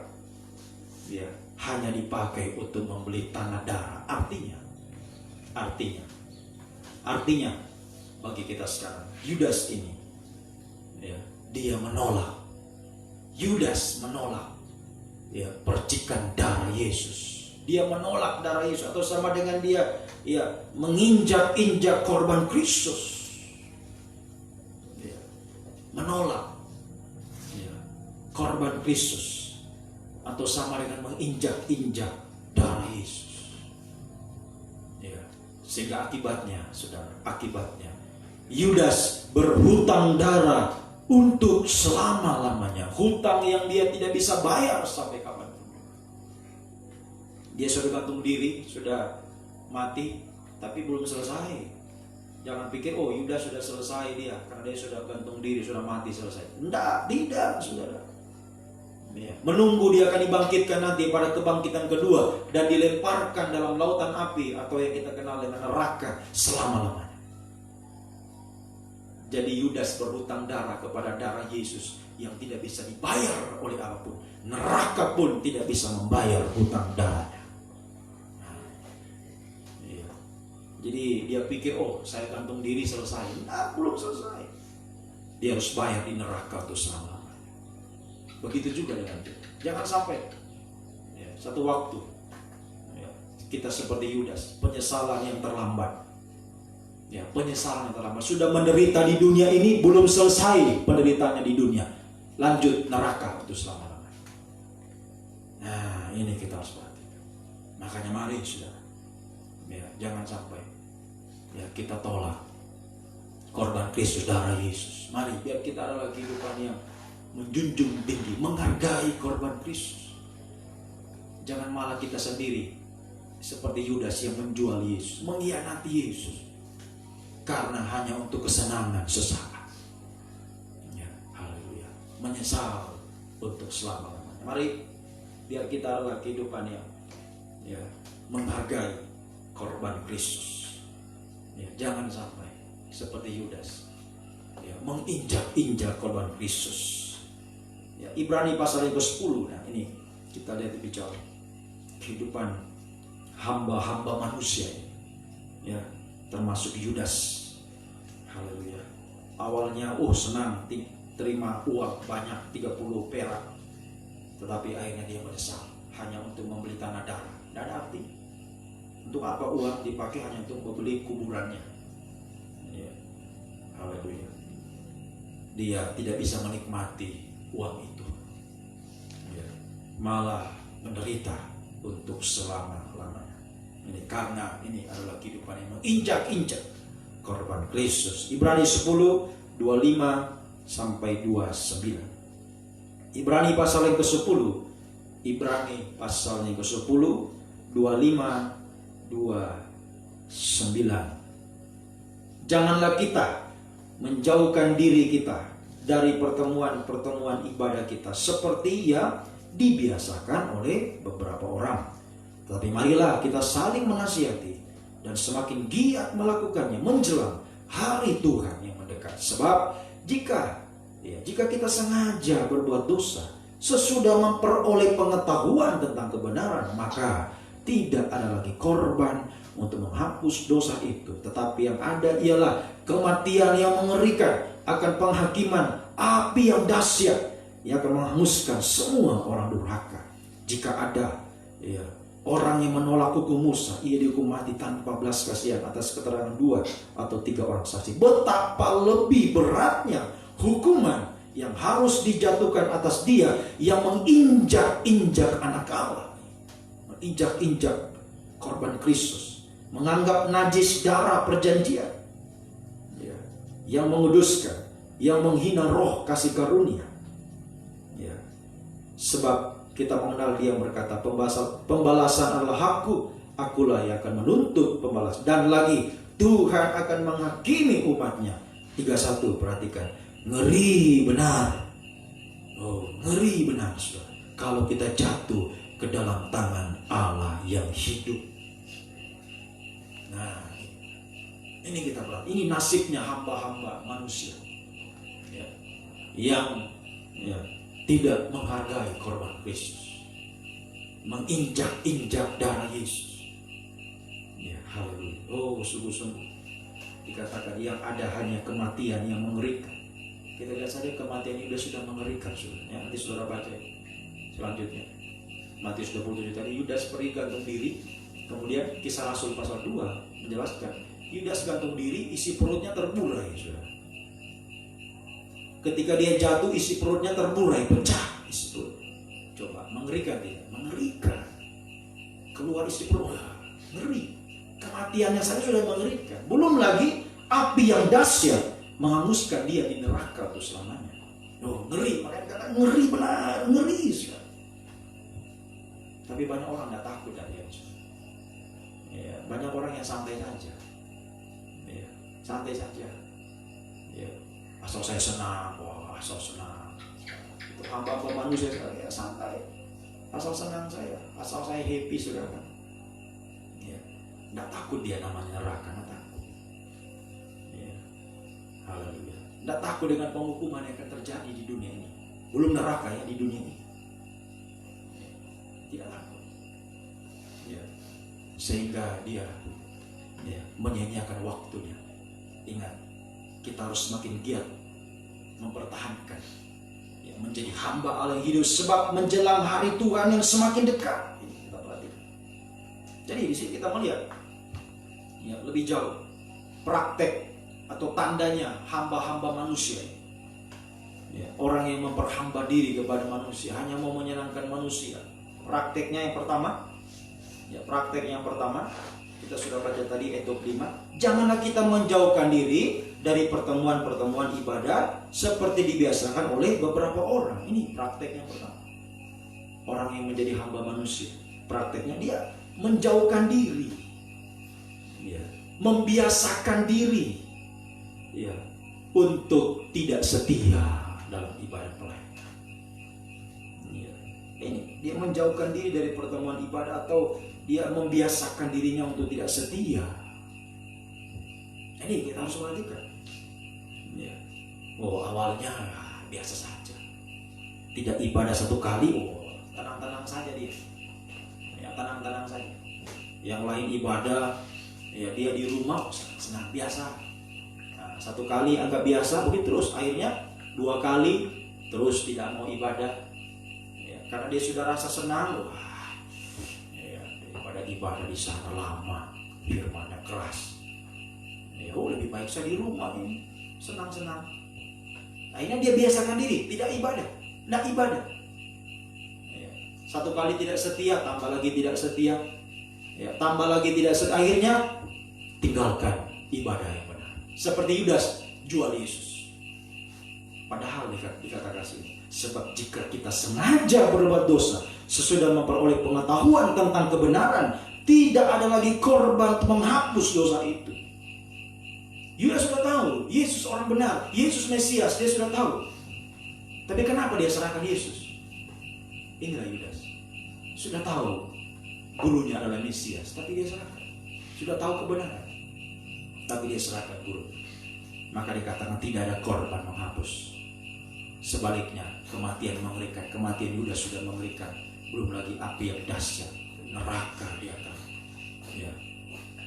ya hanya dipakai untuk membeli tanah darah. Artinya bagi kita sekarang, Yudas ini ya, dia menolak. Yudas menolak ya percikan darah Yesus. Dia menolak darah Yesus, atau sama dengan dia ya menginjak-injak korban Kristus. Ya, menolak ya, korban Kristus, atau sama dengan menginjak-injak darah Yesus. Ya, sehingga akibatnya, saudara, Yudas berhutang darah untuk selama-lamanya. Hutang yang dia tidak bisa bayar sampai kapanpun. Dia sudah gantung diri, sudah mati, tapi belum selesai. Jangan pikir, Yudas sudah selesai dia, karena dia sudah gantung diri, sudah mati, selesai. Tidak, saudara. Ya. Menunggu dia akan dibangkitkan nanti pada kebangkitan kedua dan dilemparkan dalam lautan api, atau yang kita kenal dengan neraka selama-lamanya. Jadi Yudas berhutang darah kepada darah Yesus yang tidak bisa dibayar oleh apapun. Neraka pun tidak bisa membayar hutang darahnya. Ya. Jadi dia pikir, saya gantung diri selesai. Belum selesai. Dia harus bayar di neraka untuk selama-lamanya. Begitu juga dengan kita. Jangan sampai ya, satu waktu ya, kita seperti Yudas, penyesalan yang terlambat. Ya, penyesalan yang terlambat. Sudah menderita di dunia ini, belum selesai penderitaannya di dunia, lanjut neraka untuk selama-lamanya. Nah, ini kita harus perhatikan. Makanya mari saudara, ya, jangan sampai ya kita tolak korban Kristus, darah Yesus. Mari biar kita adalah kehidupan yang menjunjung tinggi, menghargai korban Kristus. Jangan malah kita sendiri seperti Yudas yang menjual Yesus, mengkhianati Yesus karena hanya untuk kesenangan sesaat. Ya, haleluya. Menyesal untuk selama-lamanya. Mari biar kita adalah kehidupan yang ya, menghargai korban Kristus. Ya, jangan sampai seperti Yudas ya, menginjak-injak korban Kristus. Ya, Ibrani pasal yang ke-10. Nah, ini kita lihat lebih jauh kehidupan hamba-hamba manusia ya, termasuk Yudas. Haleluya. Awalnya senang terima uang banyak 30 perak, tetapi akhirnya dia menyesal. hanya untuk membeli tanah darah. Tidak ada arti. Untuk apa uang dipakai hanya untuk membeli kuburannya? Ya. Haleluya. Dia tidak bisa menikmati uang itu. Ya. Malah menderita untuk selama-lamanya. Ini karena ini adalah kehidupan yang menginjak-injak korban Kristus. Ibrani 10, 25 sampai 29. Ibrani pasal yang ke-10. Ibrani pasal yang ke-10, 25, 29. Janganlah kita menjauhkan diri kita dari pertemuan-pertemuan ibadah kita seperti yang dibiasakan oleh beberapa orang. Tetapi marilah kita saling menasihati dan semakin giat melakukannya menjelang hari Tuhan yang mendekat. Sebab jika kita sengaja berbuat dosa sesudah memperoleh pengetahuan tentang kebenaran, maka tidak ada lagi korban untuk menghapus dosa itu. Tetapi yang ada ialah kematian yang mengerikan, akan penghakiman api yang dahsyat yang akan menghanguskan semua orang durhaka. Jika ada orang yang menolak hukum Musa, ia dihukum mati tanpa belas kasihan atas keterangan 2 atau 3 orang saksi. Betapa lebih beratnya hukuman yang harus dijatuhkan atas dia yang menginjak-injak anak Allah, menginjak-injak korban Kristus, menganggap najis darah perjanjian, yang menguduskan, yang menghina roh kasih karunia. Sebab kita mengenal dia berkata, pembalasan adalah hakku, akulah yang akan menuntut pembalas. Dan lagi, Tuhan akan menghakimi umatnya. 31, perhatikan. Ngeri benar. Oh, ngeri benar, saudara. Kalau kita jatuh ke dalam tangan Allah yang hidup. Nah, ini kita berat. Ini nasibnya hamba-hamba manusia yang tidak menghargai korban Kristus, menginjak-injak darah Yesus. Haleluya. Oh, sungguh-sungguh dikatakan yang ada hanya kematian yang mengerikan. Kita lihat saja kematian ini sudah mengerikan, saudara. Nanti saudara baca selanjutnya. Matius 27 tadi, Yudas pergi gantung diri. Kemudian Kisah Rasul pasal 2 menjelaskan Yudas gantung diri, isi perutnya terburai, saudara. Ketika dia jatuh, isi perutnya terburai, pecah isi perut. Coba, mengerikan tidak? Mengerikan. Keluar isi perut, ngeri. Kematiannya saja sudah mengerikan. Belum lagi api yang dahsyat menghanguskan dia di neraka untuk selamanya. Oh, ngeri. Makanya kata ngeri benar, ngeri sekali. Tapi banyak orang tidak takut dari dia. Banyak orang yang santai saja. Santai saja. Asal saya senang, wah asal senang. Itu hamba-hamba manusia sekali, santai. Asal senang saya, asal saya happy, saudara. Tidak takut dia namanya neraka, tidak takut. Haleluya. Tidak takut dengan penghukuman yang akan terjadi di dunia ini. Belum neraka di dunia ini. Tidak takut. Sehingga dia menyia-nyiakan waktunya. Ingat, kita harus semakin giat mempertahankan, menjadi hamba Allah yang hidup, sebab menjelang hari Tuhan yang semakin dekat. Ini kita perhatikan. Jadi di sini kita melihat lebih jauh praktek atau tandanya hamba-hamba manusia. Orang yang memperhamba diri kepada manusia, hanya mau menyenangkan manusia. Prakteknya yang pertama, kita sudah baca tadi ayat 25. Janganlah kita menjauhkan diri dari pertemuan-pertemuan ibadah seperti dibiasakan oleh beberapa orang. Ini praktek yang pertama. Orang yang menjadi hamba manusia, prakteknya dia menjauhkan diri, membiasakan diri, untuk tidak setia dalam ibadah pelayanan. Ini dia menjauhkan diri dari pertemuan ibadah, atau dia membiasakan dirinya untuk tidak setia. Ini kita harus perhatikan. Awalnya biasa saja, tidak ibadah 1 kali, tenang-tenang saja dia, tenang-tenang saja. Yang lain ibadah, dia di rumah senang biasa. 1 kali agak biasa, begitu terus akhirnya 2 kali terus tidak mau ibadah, karena dia sudah rasa senang. daripada ibadah di sana lama, firmannya keras. Ya, lebih baik saya di rumah ini, senang-senang. Akhirnya dia biasakan diri, tidak ibadah. Ya. Satu kali tidak setia, tambah lagi tidak setia. Ya, tambah lagi tidak setia. Akhirnya tinggalkan ibadah yang benar. Seperti Yudas jual Yesus. Padahal dikatakan sini, sebab jika kita sengaja berbuat dosa, sesudah memperoleh pengetahuan tentang kebenaran, tidak ada lagi korban menghapus dosa itu. Yudas sudah tahu, Yesus orang benar, Yesus Mesias, dia sudah tahu. Tapi kenapa dia serahkan Yesus? Inilah Yudas. Sudah tahu gurunya adalah Mesias, tapi dia serahkan. Sudah tahu kebenaran, tapi dia serahkan guru. Maka dikatakan tidak ada korban menghapus. Sebaliknya, kematian mengerikan. Kematian Yudas sudah mengerikan. Belum lagi api yang dahsyat, neraka di atas. Ya,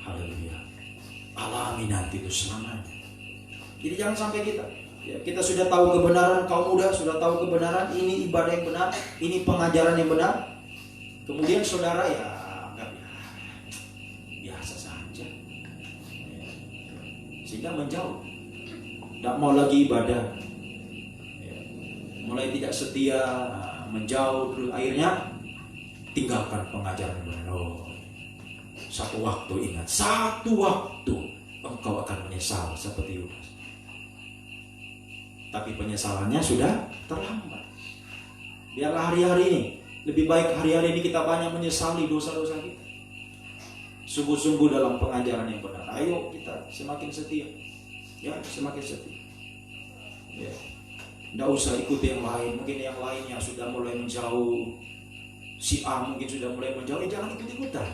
haleluya. Alami nanti itu selamanya. Jadi jangan sampai kita sudah tahu kebenaran, kaum muda sudah tahu kebenaran, ini ibadah yang benar, ini pengajaran yang benar. Kemudian saudara ya anggap biasa saja, sehingga menjauh, tidak mau lagi ibadah, mulai tidak setia, menjauh, terus akhirnya tinggalkan pengajaran yang benar. Satu waktu ingat, satu waktu engkau akan menyesal seperti Yudas. Tapi penyesalannya sudah terlambat. Biarlah hari-hari ini, lebih baik hari-hari ini kita banyak menyesali dosa-dosa kita. Sungguh-sungguh dalam pengajaran yang benar. Ayo kita semakin setia. Ya, semakin setia. Ya. Tidak usah ikuti yang lain. Mungkin yang lainnya sudah mulai menjauh. Si A mungkin sudah mulai menjauh. Jangan ikut-ikutan.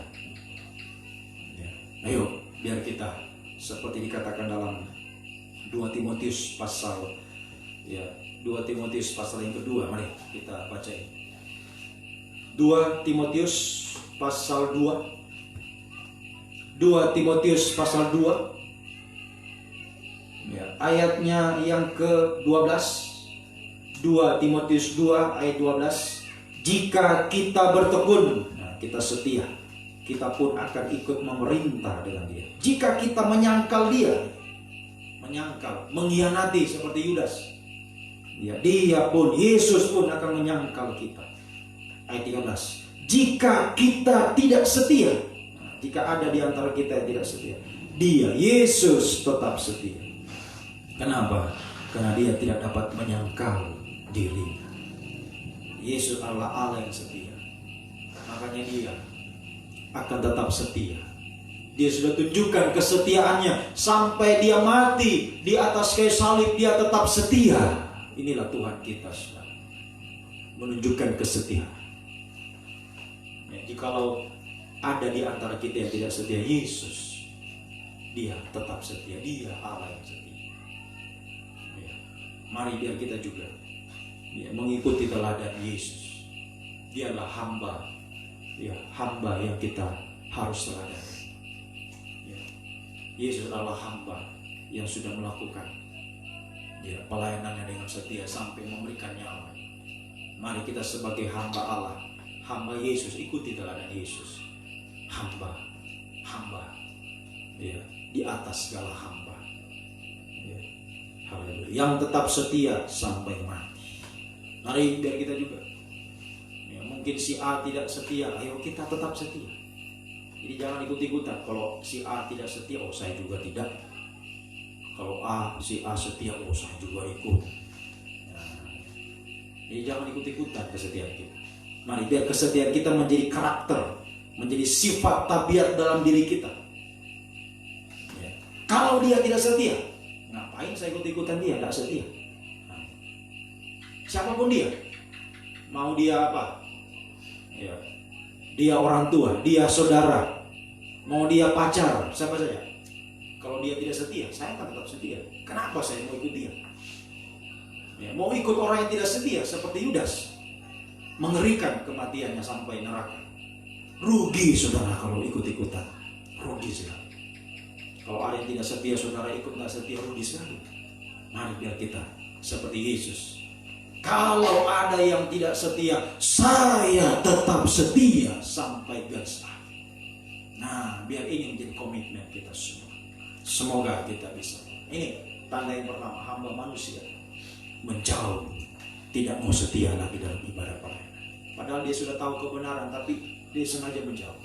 Ayo, biar kita seperti dikatakan dalam 2 Timotius pasal 2 Timotius pasal yang kedua. Mari kita baca ini. 2 Timotius pasal 2. 2 Timotius pasal 2. Ya, ayatnya yang ke-12. 2 Timotius 2 ayat 12. Jika kita bertekun, kita setia, kita pun akan ikut memerintah dengan dia. Jika kita menyangkal dia, mengkhianati seperti Yudas, dia pun, Yesus pun akan menyangkal kita. Ayat 13. Jika kita tidak setia, jika ada di antara kita yang tidak setia, dia, Yesus, tetap setia. Kenapa? Karena dia tidak dapat menyangkal diri. Yesus adalah Allah yang setia. Makanya dia akan tetap setia. Dia sudah tunjukkan kesetiaannya sampai dia mati di atas kayu salib, dia tetap setia. Inilah Tuhan kita, saudara, menunjukkan kesetiaan. Ya, jikalau ada di antara kita yang tidak setia, Yesus, dia tetap setia. Dia Allah yang setia. Ya, mari biar kita juga mengikuti teladan Yesus. Dialah hamba yang kita harus teladani. Yesus adalah hamba yang sudah melakukan pelayanannya dengan setia sampai memberikan nyawa. Mari kita sebagai hamba Allah, hamba Yesus, ikuti teladan Yesus. Hamba di atas segala hamba, yang tetap setia sampai mati. Mari biar kita juga. Mungkin si A tidak setia, ayo kita tetap setia. Jadi jangan ikut-ikutan. Kalau si A tidak setia, saya juga tidak. Kalau si A setia, saya juga ikut. Jadi jangan ikut-ikutan kesetiaan kita. Mari biar kesetiaan kita menjadi karakter, menjadi sifat tabiat dalam diri kita. Kalau dia tidak setia, ngapain saya ikut-ikutan dia? Tidak setia. Siapapun dia, mau dia apa? Dia orang tua, dia saudara, mau dia pacar, siapa saja. Kalau dia tidak setia, saya akan tetap setia. Kenapa saya mau ikut dia? Mau ikut orang yang tidak setia seperti Yudas, mengerikan kematiannya sampai neraka. Rugi saudara kalau ikut-ikutan, rugi sekali. Kalau ada yang tidak setia, saudara ikut nggak setia, rugi sekali. Mari biar kita seperti Yesus. Kalau ada yang tidak setia, saya tetap setia sampai garis akhir. Nah, biar ini menjadi komitmen kita semua. Semoga kita bisa. Ini tanda yang pertama, hamba manusia menjauh, tidak mau setia lagi dalam ibadah pelayanan. Padahal dia sudah tahu kebenaran, tapi dia sengaja menjauh.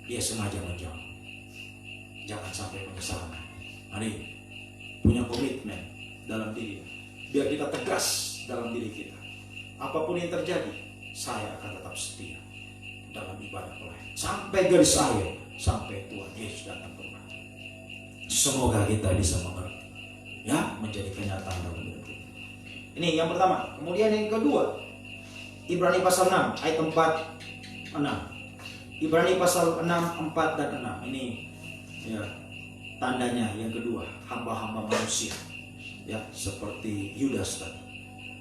Dia sengaja menjauh. Jangan sampai menyesal. Mari punya komitmen dalam diri. Biar kita tegas dalam diri kita. Apapun yang terjadi, saya akan tetap setia dalam ibadah pelayanan. Sampai garis akhir, sampai Tuhan Yesus datang kembali. Semoga kita bisa mengerti, ya, menjadi kenyataan dalam hidup kita. Ini yang pertama. Kemudian yang kedua, Ibrani pasal 6 ayat 4-6. Ibrani pasal 6, 4 dan 6. Ini ya tandanya yang kedua, hamba-hamba manusia. Ya, seperti Yudas tadi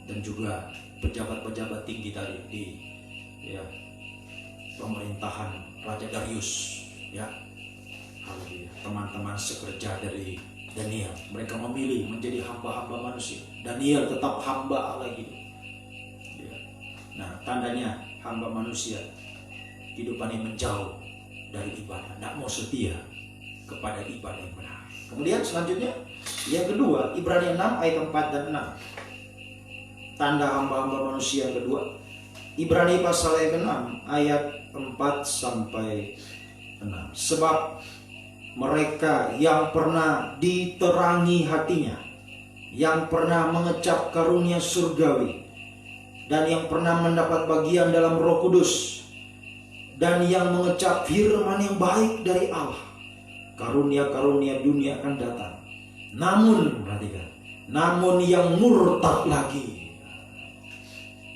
dan juga pejabat-pejabat tinggi tadi di ya pemerintahan Raja Darius, ya. Haleluya. Teman-teman sekerja dari Daniel, mereka memilih menjadi hamba-hamba manusia. Daniel tetap hamba Allah gitu. Ya. Nah, tandanya hamba manusia hidupannya menjauh dari ibadah, tidak mau setia kepada ibadah yang benar. Kemudian selanjutnya yang kedua, Ibrani 6 ayat 4 dan 6. Tanda hamba-hamba manusia yang kedua, Ibrani pasal yang ke-6 ayat 4 sampai 6. Sebab mereka yang pernah diterangi hatinya, yang pernah mengecap karunia surgawi, dan yang pernah mendapat bagian dalam Roh Kudus, dan yang mengecap firman yang baik dari Allah, karunia-karunia dunia akan datang. Namun, perhatikan, namun yang murtad lagi,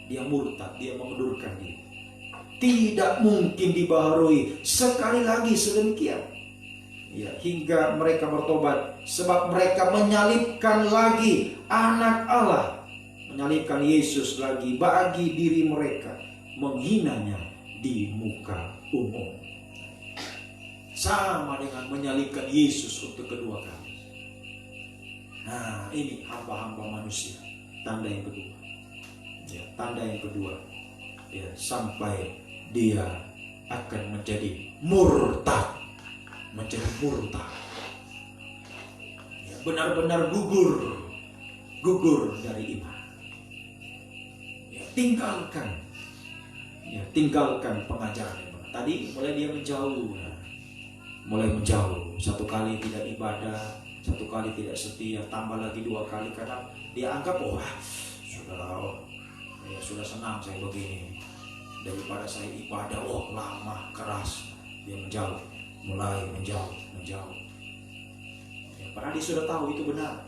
dia murtad, dia mengundurkan diri, tidak mungkin dibaharui sekali lagi sedemikian, ya, hingga mereka bertobat, sebab mereka menyalibkan lagi anak Allah, menyalibkan Yesus lagi bagi diri mereka, menghinanya di muka umum. Sama dengan menyalibkan Yesus untuk kedua kali. Nah, ini hamba-hamba manusia. Tanda yang kedua, ya, tanda yang kedua, ya, sampai dia akan menjadi murtad, ya, benar-benar gugur dari iman. Ya, tinggalkan pengajaran yang benar. Tadi mulai dia menjauh, satu kali tidak ibadah, satu kali tidak setia, tambah lagi 2 kali karena dia anggap sudah senang saya begini, daripada saya ibadah lama keras. Dia mulai menjauh. Ya, padahal dia sudah tahu itu benar,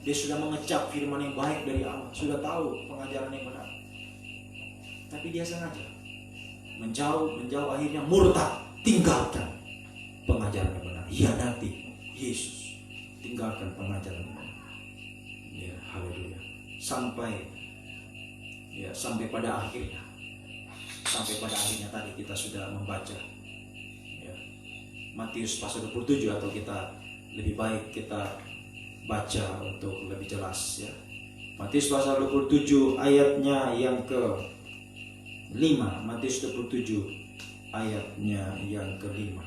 dia sudah mengecap firman yang baik dari Allah, sudah tahu pengajaran yang benar, tapi dia sengaja menjauh, akhirnya murtad, tinggalkan pengajaran yang benar, hianati Yesus, tinggalkan pengajaran yang benar. Ya, haleluya. Sampai pada akhirnya tadi kita sudah membaca, ya, Matius pasal 27, atau kita lebih baik kita baca untuk lebih jelas, ya. Matius pasal 27 ayatnya yang ke-5. Matius 27 ayatnya yang ke-5.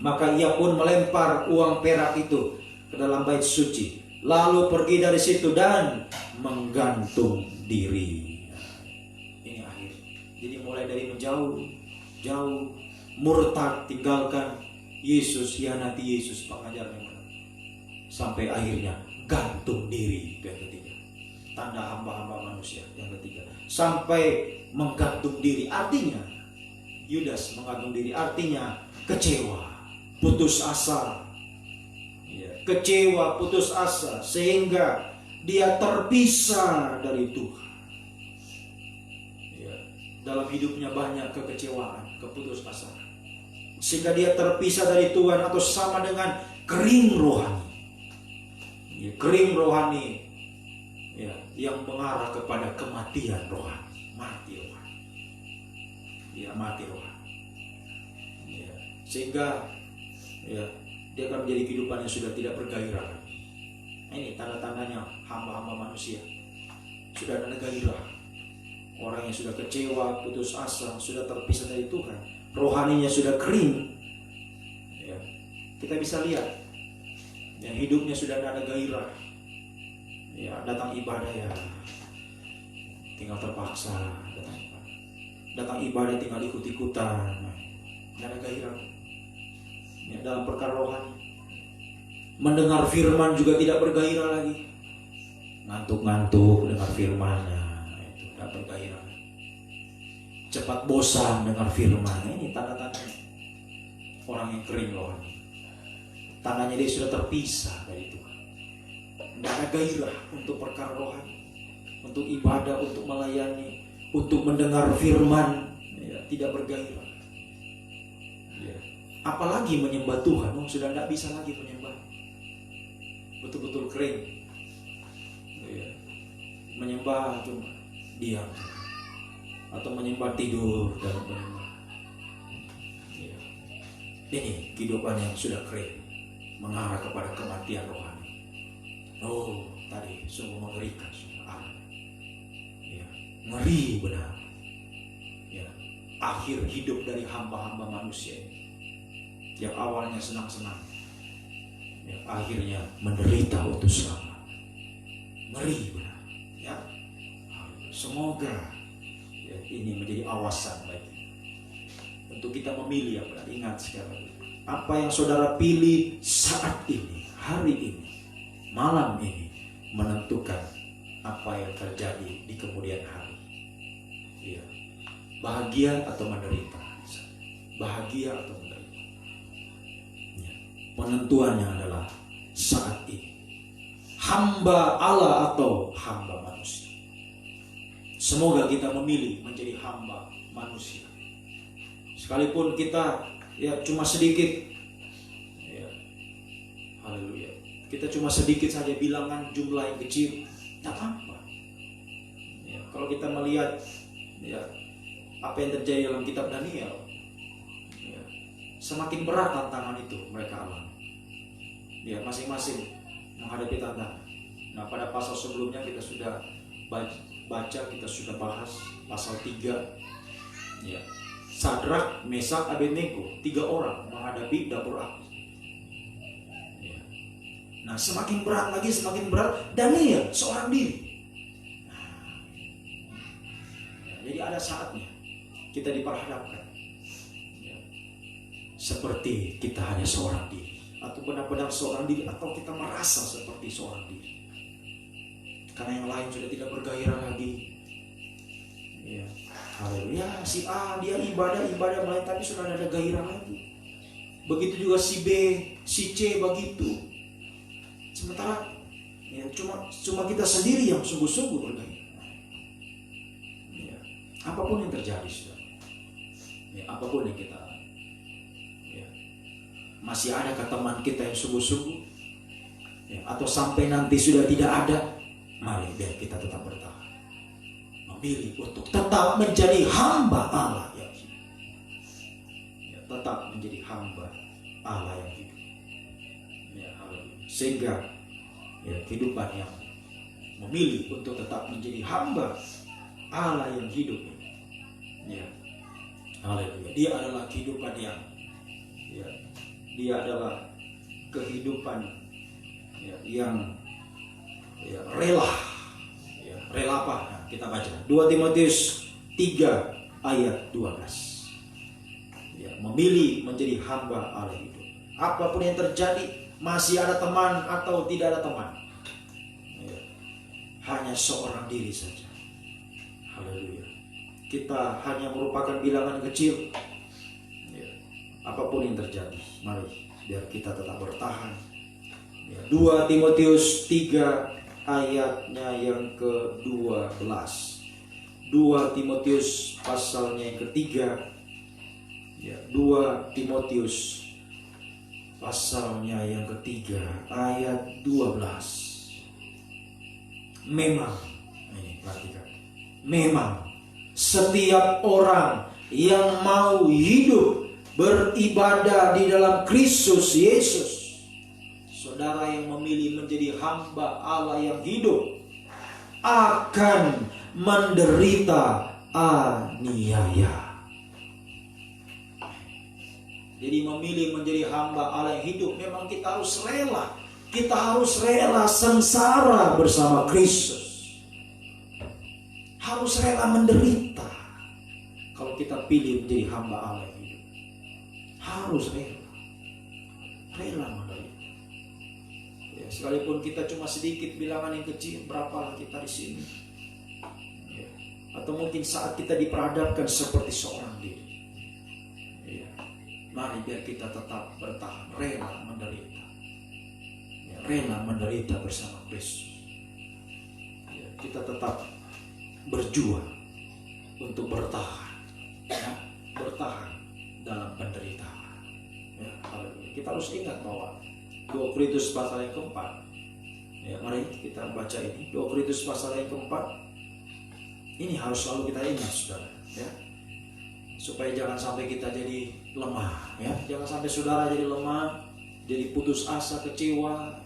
Maka ia pun melempar uang perak itu ke dalam bait suci, lalu pergi dari situ dan menggantung diri. Ini akhir. Jadi mulai dari menjauh, murtad, tinggalkan Yesus, hianati Yesus, pengajaran yang benar, sampai akhirnya gantung diri. Yang ketiga, tanda hamba-hamba manusia. Yang ketiga, sampai menggantung diri. Artinya Yudas menggantung diri, artinya kecewa, putus asa, ya, kecewa, putus asa, sehingga dia terpisah dari Tuhan. Ya, dalam hidupnya banyak kekecewaan, keputusasaan, sehingga dia terpisah dari Tuhan, atau sama dengan kering rohani. Ya, kering rohani, ya, yang mengarah kepada kematian rohani, mati rohani. Ya, mati rohani. Ya, sehingga ya, dia akan menjadi kehidupan yang sudah tidak bergairah. Ini tanda-tandanya hamba-hamba manusia sudah ada gairah. Orang yang sudah kecewa, putus asa, sudah terpisah dari Tuhan, rohaninya sudah kering, kita bisa lihat yang hidupnya sudah tidak ada gairah, ya datang ibadah ya tinggal terpaksa datang ibadah tinggal ikut-ikutan, tidak ada gairah ya, dalam perkara rohani. Mendengar firman juga tidak bergairah lagi, ngantuk-ngantuk dengar firmannya, itu tidak bergairah. Cepat bosan dengar firman, ini tanda-tanda orang yang kering rohani. Tandanya dia sudah terpisah dari Tuhan. Tidak ada gairah untuk perkara rohani, untuk ibadah, untuk melayani, untuk mendengar firman, ya, tidak bergairah. Ya. Apalagi menyembah Tuhan, sudah tidak bisa lagi menyembah. Betul-betul kering. Ya. Menyembah cuma diam, atau menyembah tidur dan menyembah. Ya. Ini kehidupan yang sudah kering, mengarah kepada kematian rohani. Oh, tadi sungguh mengerikan, ya, ngeri benar. Ya, akhir hidup dari hamba-hamba manusia yang awalnya senang-senang, ya, akhirnya menderita untuk selama. Ngeri benar. Ya, semoga ya, ini menjadi awasan bagi untuk kita memilih yang benar. Ingat sekali lagi, apa yang saudara pilih saat ini, hari ini, malam ini, menentukan apa yang terjadi di kemudian hari. Ya. Bahagia atau menderita, bahagia atau menderita. Ya. Penentuannya adalah saat ini. Hamba Allah atau hamba manusia. Semoga kita memilih menjadi hamba manusia. Sekalipun kita ya cuma sedikit, ya, haleluya, kita cuma sedikit saja, bilangan jumlah yang kecil, tidak apa-apa. Ya, kalau kita melihat ya apa yang terjadi dalam kitab Daniel, ya, semakin berat tantangan itu mereka alami. Ya, masing-masing menghadapi tantangan. Nah, pada pasal sebelumnya kita sudah baca, kita sudah bahas pasal 3. Ya. Sadrak, Mesak, Abednego, 3 orang menghadapi dapur api. Ya. Nah, semakin berat lagi, semakin berat Daniel seorang diri. Nah, ya, jadi ada saatnya kita diperhadapkan, ya, seperti kita hanya seorang diri, atau benar-benar seorang diri, atau kita merasa seperti seorang diri, karena yang lain sudah tidak bergairah lagi. Ya. Haleluya, si A dia ibadah lain, tapi sudah ada gairah lagi. Begitu juga si B, si C begitu. Sementara ya, cuma kita sendiri yang sungguh-sungguh bergairah. Ya. Apapun yang terjadi sudah, ya, apapun yang kita, ya, masih ada ke teman kita yang sungguh-sungguh, ya, atau sampai nanti sudah tidak ada, mari biar kita tetap bertahan. Memilih untuk tetap menjadi hamba Allah yang hidup. Ya, tetap menjadi hamba Allah yang hidup. Ya, sehingga ya, kehidupan yang memilih untuk tetap menjadi hamba Allah yang hidup. Ya, haleluya. Dia adalah kehidupan yang, ya, dia adalah kehidupan, ya, yang, ya, rela. Ya, rela apa? Kita baca 2 Timotius 3 ayat 12. Ya, memilih menjadi hamba Allah itu. Apapun yang terjadi, masih ada teman atau tidak ada teman, ya, hanya seorang diri saja. Haleluya. Kita hanya merupakan bilangan kecil. Ya, apapun yang terjadi, mari biar kita tetap bertahan. Ya, 2 Timotius 3 ayatnya yang ke-12. 2 Timotius pasalnya yang ketiga. Ya, 2 Timotius pasalnya yang ketiga ayat 12. Memang, ini perhatikan, memang setiap orang yang mau hidup beribadah di dalam Kristus Yesus, saudara yang memilih menjadi hamba Allah yang hidup, akan menderita aniaya. Jadi memilih menjadi hamba Allah yang hidup, memang kita harus rela. Kita harus rela sengsara bersama Kristus. Harus rela menderita. Kalau kita pilih menjadi hamba Allah yang hidup, harus rela. Rela menderita. Ya, sekalipun kita cuma sedikit bilangan yang kecil, berapalah kita di sini. Ya. Atau mungkin saat kita diperhadapkan seperti seorang diri. Ya. Mari biar kita tetap bertahan, rela menderita. Ya, rela menderita bersama Kristus. Ya, kita tetap berjuang untuk bertahan, ya, bertahan dalam penderitaan. Ya, kita harus ingat bahwa 2 Korintus pasal yang keempat. Ya, mari kita baca ini. 2 Korintus pasal yang keempat. Ini harus selalu kita ingat, saudara. Ya, supaya jangan sampai kita jadi lemah. Ya, jangan sampai saudara jadi lemah, jadi putus asa, kecewa.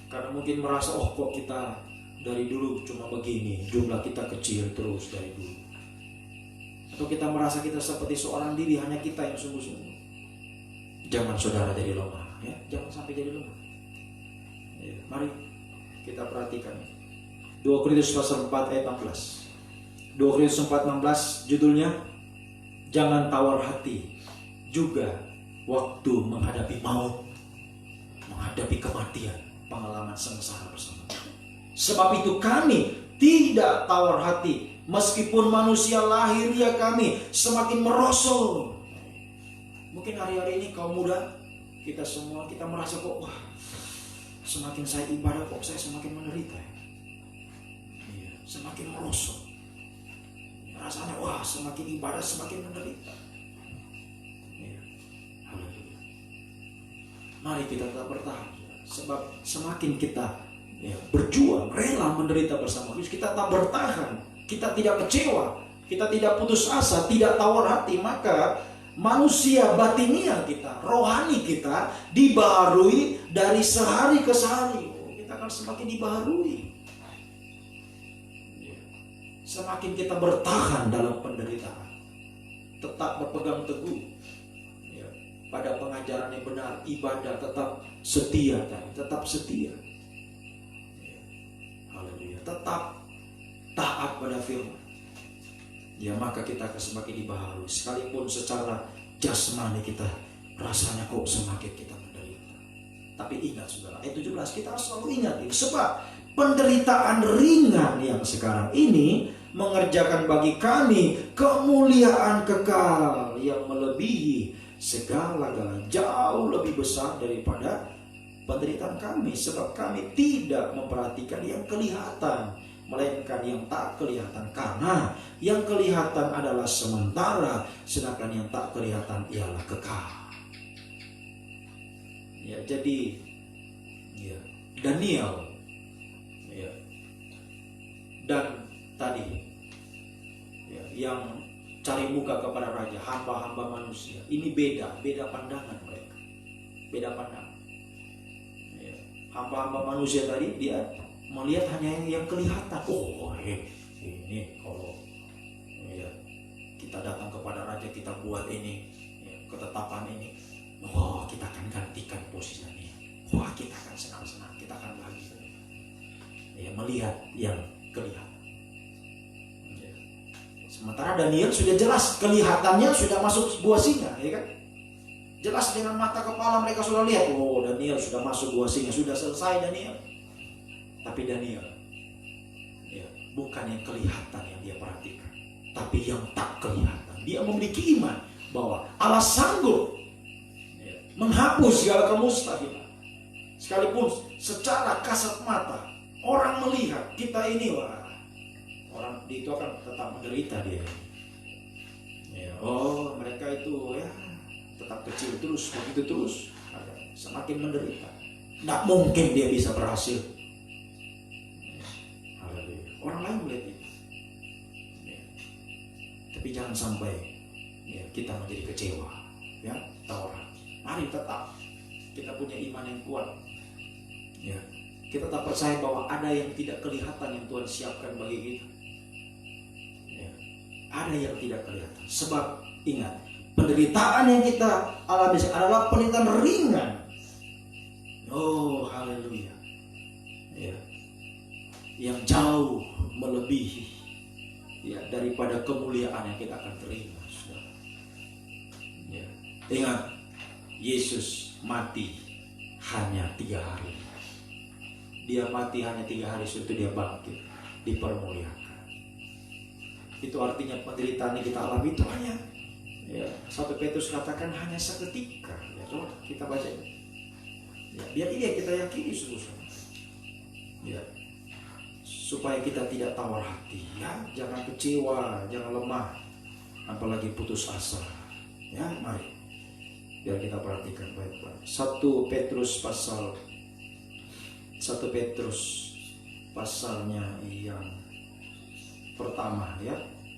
Karena mungkin merasa, oh kok kita dari dulu cuma begini, jumlah kita kecil terus dari dulu. Atau kita merasa kita seperti seorang diri, hanya kita yang sungguh-sungguh. Jangan saudara jadi lemah, ya, jangan sampai jadi lemah. Ya, mari kita perhatikan 2 Korintus pasal 4 ayat 16. 2 Korintus 4:16 judulnya, jangan tawar hati juga waktu menghadapi maut, menghadapi kematian, pengalaman sengsara bersama. Sebab itu kami tidak tawar hati, meskipun manusia lahiriah kami semakin merosot. Mungkin hari-hari ini kaum muda, kita semua, kita merasa kok, wah, semakin saya ibadah kok saya semakin menderita. Iya, semakin merosot. Rasanya, wah, semakin ibadah semakin menderita. Iya. Haleluya. Mari kita tetap bertahan. Sebab semakin kita berjuang, rela menderita bersama Kristus, kita tetap bertahan. Kita tidak kecewa, kita tidak putus asa, tidak tawar hati, maka manusia batinia kita, rohani kita dibaharui dari sehari ke sehari. Kita akan semakin dibaharui. Semakin kita bertahan dalam penderitaan, tetap berpegang teguh pada pengajaran yang benar, ibadah tetap setia, tetap setia. Haleluya, tetap taat pada firman. Ya, maka kita akan semakin dibaharui. Sekalipun secara jasmani kita rasanya kok semakin kita menderita. Tapi ingat saudara, ayat 17 kita harus selalu ingat ini. Sebab penderitaan ringan yang sekarang ini mengerjakan bagi kami kemuliaan kekal yang melebihi segala-galanya, jauh lebih besar daripada penderitaan kami. Sebab kami tidak memperhatikan yang kelihatan, melainkan yang tak kelihatan. Karena yang kelihatan adalah sementara, sedangkan yang tak kelihatan ialah kekal. Ya, jadi ya, Daniel ya, dan tadi ya, yang cari muka kepada raja, hamba-hamba manusia, ini beda pandangan mereka, beda pandangan. Ya, hamba-hamba manusia tadi dia melihat hanya yang kelihatan. Oh, ini kalau ya, kita datang kepada raja, kita buat ini ya, ketetapan ini, wah, kita akan gantikan posisinya. Wah, kita akan senang-senang, kita akan bahagia. Ya, melihat yang kelihatan. Ya. Sementara Daniel sudah jelas kelihatannya sudah masuk gua singa, ya kan? Jelas dengan mata kepala mereka sudah lihat. Oh, Daniel sudah masuk gua singa, sudah selesai Daniel. Tapi Daniel ya, bukan yang kelihatan yang dia perhatikan, tapi yang tak kelihatan. Dia memiliki iman bahwa Allah sanggup ya, menghapus segala kemustahilan. Sekalipun secara kasat mata orang melihat kita ini, wah, orang itu akan tetap menderita dia. Ya, oh, mereka itu ya tetap kecil terus, begitu terus, semakin menderita. Tidak mungkin dia bisa berhasil. Orang lain melihat itu. Ya. Tapi jangan sampai ya, kita menjadi kecewa, ya, tawar. Mari tetap kita punya iman yang kuat. Ya. Kita tetap percaya bahwa ada yang tidak kelihatan yang Tuhan siapkan bagi kita. Ya. Ada yang tidak kelihatan. Sebab ingat, penderitaan yang kita alami adalah penderitaan ringan. Oh, haleluya. Ya. Yang jauh melebihi ya daripada kemuliaan yang kita akan terima, saudara. Ya. Ingat, Yesus mati hanya 3 hari. Dia mati hanya 3 hari, setelah itu dia bangkit, dipermuliakan. Itu artinya penderitaan yang kita alami itu hanya, ya, 1 Petrus katakan hanya seketika. Ya, coba kita baca. Ya, biar ini kita yakini sungguh-sungguh. Ya, supaya kita tidak tawar hati, ya, jangan kecewa, jangan lemah, apalagi putus asa. Ya, mari, biar kita perhatikan baik-baik. 1 Petrus pasalnya yang pertama, ya.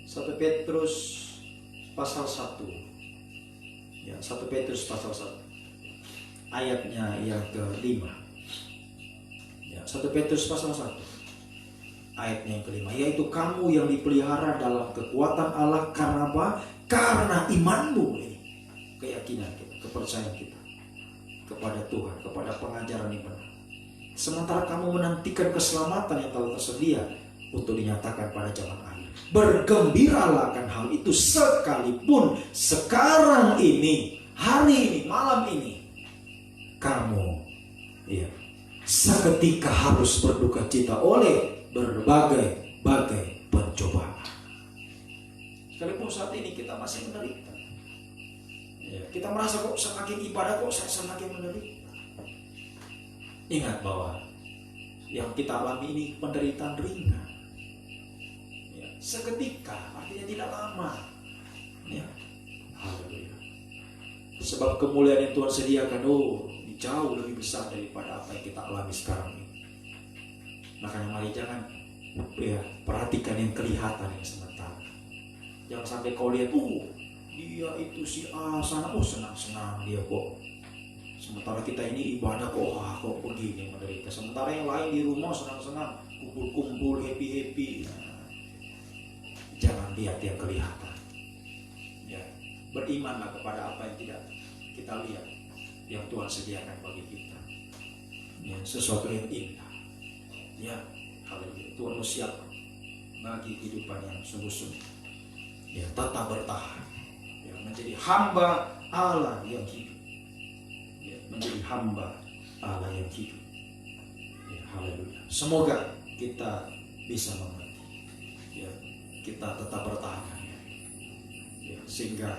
1 Petrus pasal 1. Ya, 1 Petrus pasal 1. Ayatnya yang ke-5. Ya, 1 Petrus pasal 1. Ayatnya yang ke-5, yaitu kamu yang dipelihara dalam kekuatan Allah karena apa? Karena imanmu ini. Keyakinan kita, kepercayaan kita kepada Tuhan, kepada pengajaran yang benar. Sementara kamu menantikan keselamatan yang telah tersedia untuk dinyatakan pada zaman akhir. Bergembiralah akan hal itu sekalipun sekarang ini, hari ini, malam ini, kamu, ya, seketika harus berduka cita oleh berbagai pencobaan. Sekalipun saat ini kita masih menderita, ya, kita merasa kok semakin ibadah kok saya semakin menderita. Ingat bahwa yang kita alami ini penderitaan ringan, ya, seketika, artinya tidak lama. Ya, haleluya. Sebab kemuliaan yang Tuhan sediakan, jauh lebih besar daripada apa yang kita alami sekarang ini. Makanya mari jangan, ya, perhatikan yang kelihatan yang sementara. Jangan sampai kau lihat, dia itu si A sana, senang-senang dia kok. Sementara kita ini ibadah kok begini menderita. Sementara yang lain di rumah senang-senang, kumpul-kumpul, happy-happy. Jangan lihat yang kelihatan. Ya, berimanlah kepada apa yang tidak kita lihat, yang Tuhan sediakan bagi kita. Ya, sesuatu yang indah. Ya, haleluya. Tuhan siapkan bagi kehidupan yang sungguh-sungguh. Ya, tetap bertahan. Ya, menjadi hamba Allah yang hidup. Ya, menjadi hamba Allah yang hidup. Ya, haleluya. Semoga kita bisa mengerti. Ya, kita tetap bertahan. Ya, sehingga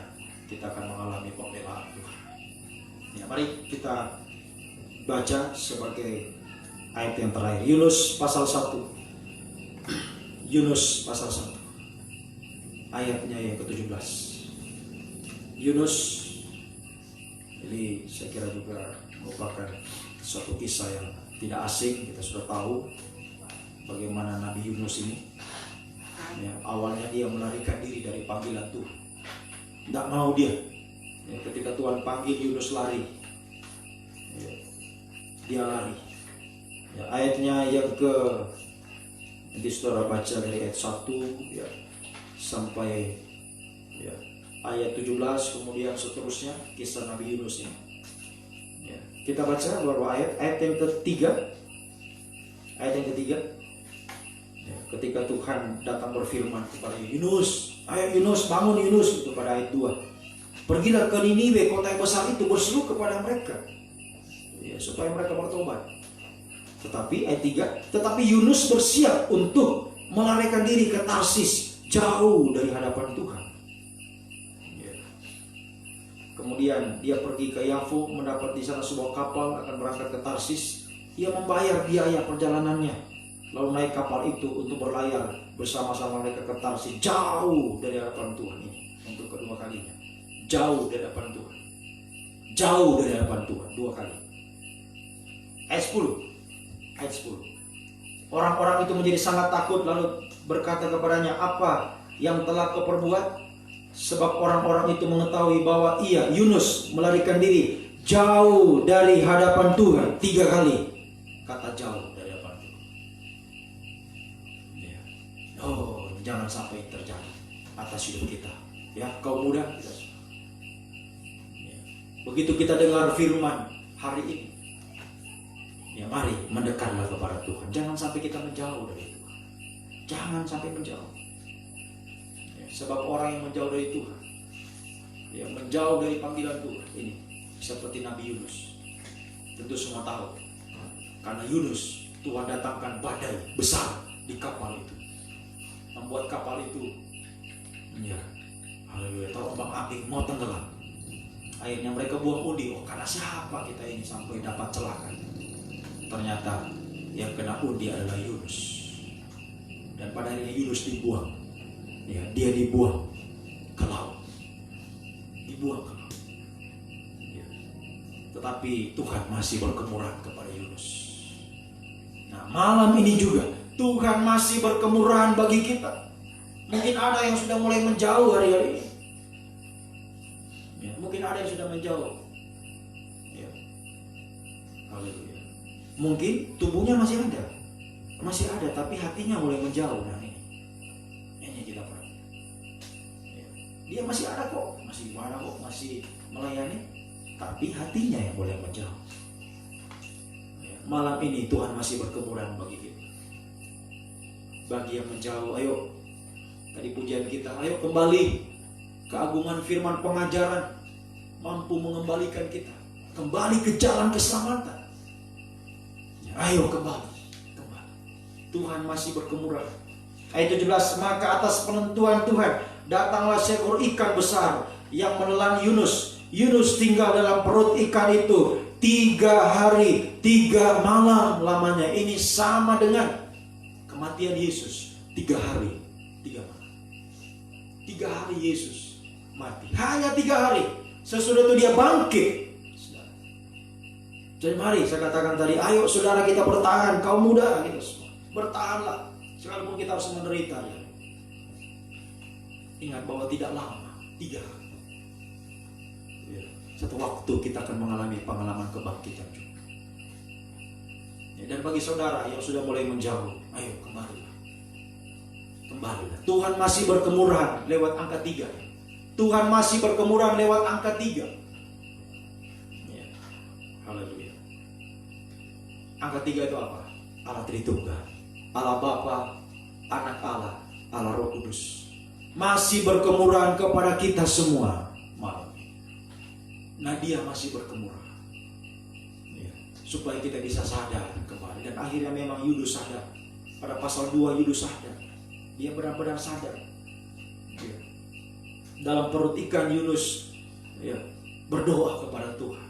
kita akan mengalami pembelaan Tuhan. Ya, mari kita baca sebagai ayat yang terakhir, Yunus pasal 1. Yunus pasal 1. Ayatnya yang ke-17. Yunus, ini saya kira juga merupakan suatu kisah yang tidak asing. Kita sudah tahu bagaimana Nabi Yunus ini, ya, awalnya dia melarikan diri dari panggilan Tuhan. Tidak mau dia. Ya, ketika Tuhan panggil, Yunus lari. Ya, dia lari. Ya, ayatnya yang nanti saudara baca dari ayat 1, ya, sampai, ya, ayat 17, kemudian seterusnya kisah Nabi Yunus ini. Ya, kita baca beberapa ayat yang ketiga. Ayat yang ketiga, ya, ketika Tuhan datang berfirman kepada Yunus, ayo Yunus, bangun Yunus, itu pada ayat 2. Pergilah ke Niniwe, kota yang besar itu, berseru kepada mereka, ya, supaya mereka bertobat. Tetapi ayat 3, tetapi Yunus bersiap untuk melarikan diri ke Tarsis, jauh dari hadapan Tuhan. Ya. Kemudian dia pergi ke Yafo, mendapat di sana sebuah kapal akan berangkat ke Tarsis. Ia membayar biaya perjalanannya, lalu naik kapal itu untuk berlayar bersama-sama mereka ke Tarsis, jauh dari hadapan Tuhan ini untuk kedua kalinya. Jauh dari hadapan Tuhan. Jauh dari hadapan Tuhan 2 kali. Ayat 10. Orang-orang itu menjadi sangat takut, lalu berkata kepadanya, apa yang telah kau perbuat? Sebab orang-orang itu mengetahui bahwa ia, Yunus, melarikan diri jauh dari hadapan Tuhan. 3 kali kata jauh dari hadapan Tuhan. Ya. Jangan sampai terjadi atas hidup kita. Ya, kaum muda, kita Begitu kita dengar firman hari ini, ya mari mendekatlah kepada Tuhan. Jangan sampai kita menjauh dari Tuhan. Jangan sampai menjauh. Ya, sebab orang yang menjauh dari Tuhan, yang menjauh dari panggilan Tuhan ini seperti Nabi Yunus. Tentu semua tahu, karena Yunus Tuhan datangkan badai besar di kapal itu, membuat kapal itu, ya, haleluya, terombang-ambing mau tenggelam. Akhirnya mereka buang undi. Oh, karena siapa kita ini sampai dapat celaka? Ternyata yang kena undi adalah Yunus. Dan pada akhirnya Yunus dibuang. Ya, dia dibuang ke laut. Dibuang ke laut. Ya. Tetapi Tuhan masih berkemurahan kepada Yunus. Nah, malam ini juga Tuhan masih berkemurahan bagi kita. Mungkin ada yang sudah mulai menjauh hari-hari ini. Ya, mungkin ada yang sudah menjauh. Ya. Haleluya. Mungkin tubuhnya masih ada, tapi hatinya mulai menjauh. Nah ini kita perhatikan. Ya. Dia masih ada kok, masih melayani, tapi hatinya yang mulai menjauh. Ya. Malam ini Tuhan masih berkemurahan bagi kita. Bagi yang menjauh, ayo. Tadi pujian kita, ayo kembali. Keagungan firman pengajaran mampu mengembalikan kita kembali ke jalan keselamatan. Ya, ayo kembali. Tuhan masih berkemurahan. Ayat 17, maka atas penentuan Tuhan datanglah seekor ikan besar yang menelan Yunus. Yunus tinggal dalam perut ikan itu 3 hari 3 malam lamanya. Ini sama dengan kematian Yesus, 3 hari 3 malam. 3 hari Yesus mati, hanya 3 hari. Sesudah itu dia bangkit. Jadi mari saya katakan tadi, ayo saudara kita bertahan, kaum muda kita semua, bertahanlah. Sekalipun kita harus menderita ya. Ingat bahwa tidak lama, 3 hari ya. Satu waktu kita akan mengalami pengalaman kebangkitan juga ya. Dan bagi saudara yang sudah mulai menjauh, ayo kembalilah. Tuhan masih berkemurahan lewat angka 3. Tuhan masih berkemurahan lewat angka 3 ya. Haleluya. Angka 3 itu apa? Allah Tritunggal, Allah Bapa, Anak Allah, Allah Roh Kudus masih berkemurahan kepada kita semua malam ini. Nah, dia masih berkemurahan ya, supaya kita bisa sadar kembali. Dan akhirnya memang Yunus sadar. Pada pasal 2 Yunus sadar. Dia benar-benar sadar ya. Dalam perut ikan Yunus ya, berdoa kepada Tuhan.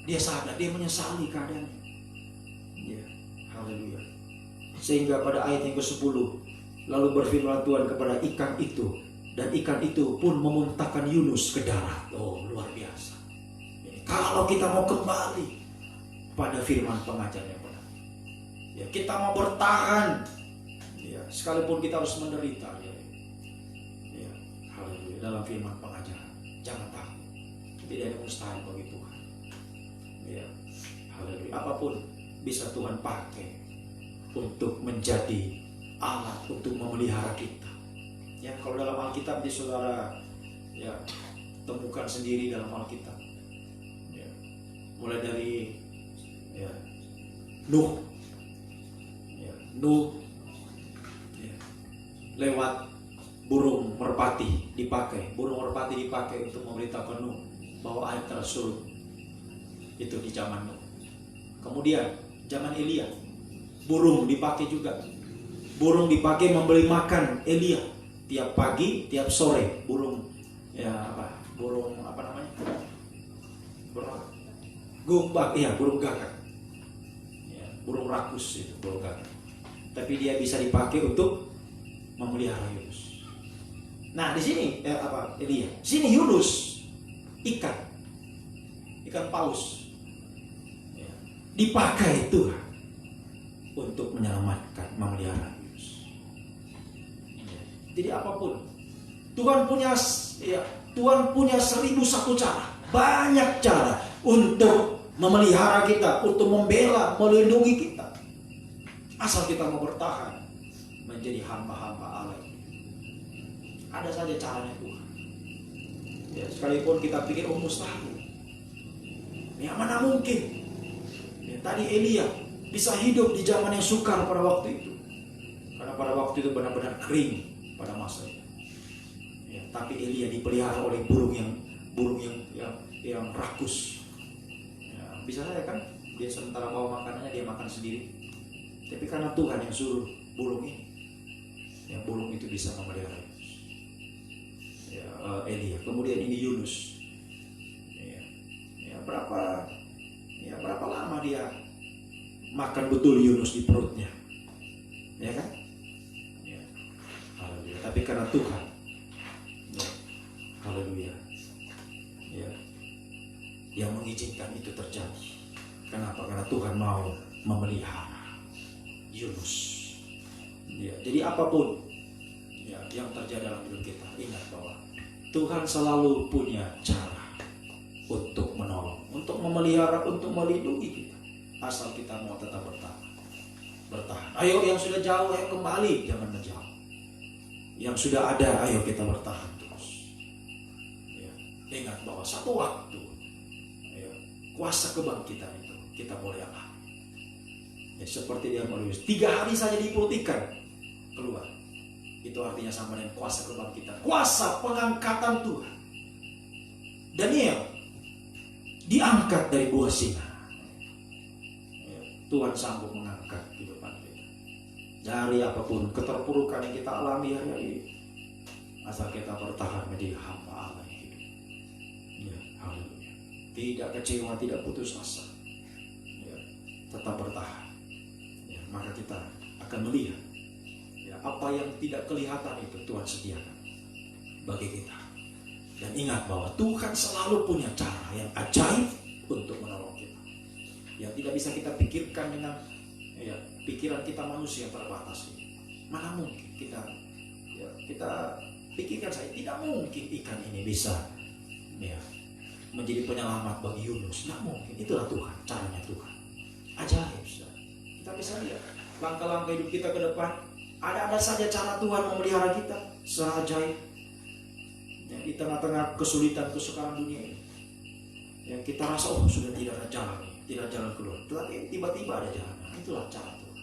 Dia sadar, dia menyesali keadaannya ya. Haleluya. Sehingga pada ayat yang ke-10, lalu berfirman Tuhan kepada ikan itu, dan ikan itu pun memuntahkan Yunus ke darat. Oh, luar biasa. Jadi, kalau kita mau kembali pada firman pengajaran yang benar ya, kita mau bertahan ya, sekalipun kita harus menderita ya. Ya, haleluya. Dalam firman pengajaran, jangan takut. Tidak ada mustahil bagi Tuhan ya. Haleluya. Apapun bisa Tuhan pakai untuk menjadi alat untuk memelihara kita. Ya, kalau dalam Alkitab di saudara ya temukan sendiri dalam Alkitab. Ya, mulai dari ya, Nuh. Ya, Nuh ya, lewat burung merpati dipakai. Burung merpati dipakai untuk memberitahukan Nuh bahwa air telah surut. Itu di zaman Nuh. Kemudian zaman Elia, burung dipakai juga. Burung dipakai memberi makan Elia tiap pagi, tiap sore. Burung ya apa? Burung apa namanya? Burung gumbak, iya, burung gagak. Ya, burung rakus itu, burung gagak. Tapi dia bisa dipakai untuk memelihara Yunus. Nah, di sini apa? Elia. Di sini Yunus, ikan paus. Ya, dipakai Tuhan untuk menyelamatkan, memelihara Yunus. Jadi apapun Tuhan punya 1001 cara, banyak cara untuk memelihara kita, untuk membela, melindungi kita. Asal kita mau bertahan menjadi hamba-hamba Allah. Ada saja caranya Tuhan. Ya, sekalipun kita pikir mustahil, Ya mana mungkin. Ya, tadi Elia bisa hidup di zaman yang sukar pada waktu itu. Karena pada waktu itu benar-benar kering pada masa itu. Ya, tapi Elia dipelihara oleh burung yang rakus. Ya, bisa saja kan dia sementara bawa makanannya dia makan sendiri. Tapi karena Tuhan yang suruh burung ini, yang burung itu bisa memelihara ya, Elia. Kemudian ini Yunus. Berapa lama dia makan betul Yunus di perutnya, ya kan? Ya. Haleluya. Tapi karena Tuhan, ya. Haleluya, ya, yang mengizinkan itu terjadi. Kenapa? Karena Tuhan mau memelihara Yunus. Ya. Jadi apapun ya, yang terjadi dalam hidup kita, ingat bahwa Tuhan selalu punya cara untuk menolong, untuk memelihara, untuk melindungi kita. Asal kita mau tetap bertahan. Ayo yang sudah jauh, ayo kembali, jangan menjauh. Yang sudah ada, ayo kita bertahan terus. Ya. Ingat bahwa satu waktu, ya, kuasa kebangkitan itu kita boleh alami. Ya, seperti dia menulis 3 hari saja di perut ikan keluar. Itu artinya sama dengan kuasa kebangkitan, kuasa pengangkatan Tuhan. Daniel diangkat dari buah singa. Tuhan sanggup mengangkat kehidupan kita dari apapun keterpurukan yang kita alami hari-hari ini, asal kita bertahan menjadi hamba Allah yang hidup. Ya, haleluya. Tidak kecewa, tidak putus asa. Ya, tetap bertahan. Ya, maka kita akan melihat ya, apa yang tidak kelihatan itu Tuhan sediakan bagi kita. Dan ingat bahwa Tuhan selalu punya cara yang ajaib untuk menolong kita. Yang tidak bisa kita pikirkan dengan ya, pikiran kita manusia terbatas ini. Mana mungkin kita pikirkan saja, tidak mungkin ikan ini bisa ya, menjadi penyelamat bagi Yunus. Tidak mungkin. Itulah Tuhan, caranya Tuhan. Ajaib. Kita bisa lihat langkah-langkah hidup kita ke depan. Ada saja cara Tuhan memelihara kita secara ajaib. Ya, di tengah-tengah kesulitan kesukaran dunia ini, yang kita rasa sudah tidak ada jalan keluar, tetapi tiba-tiba ada jalan. Itulah cara Tuhan.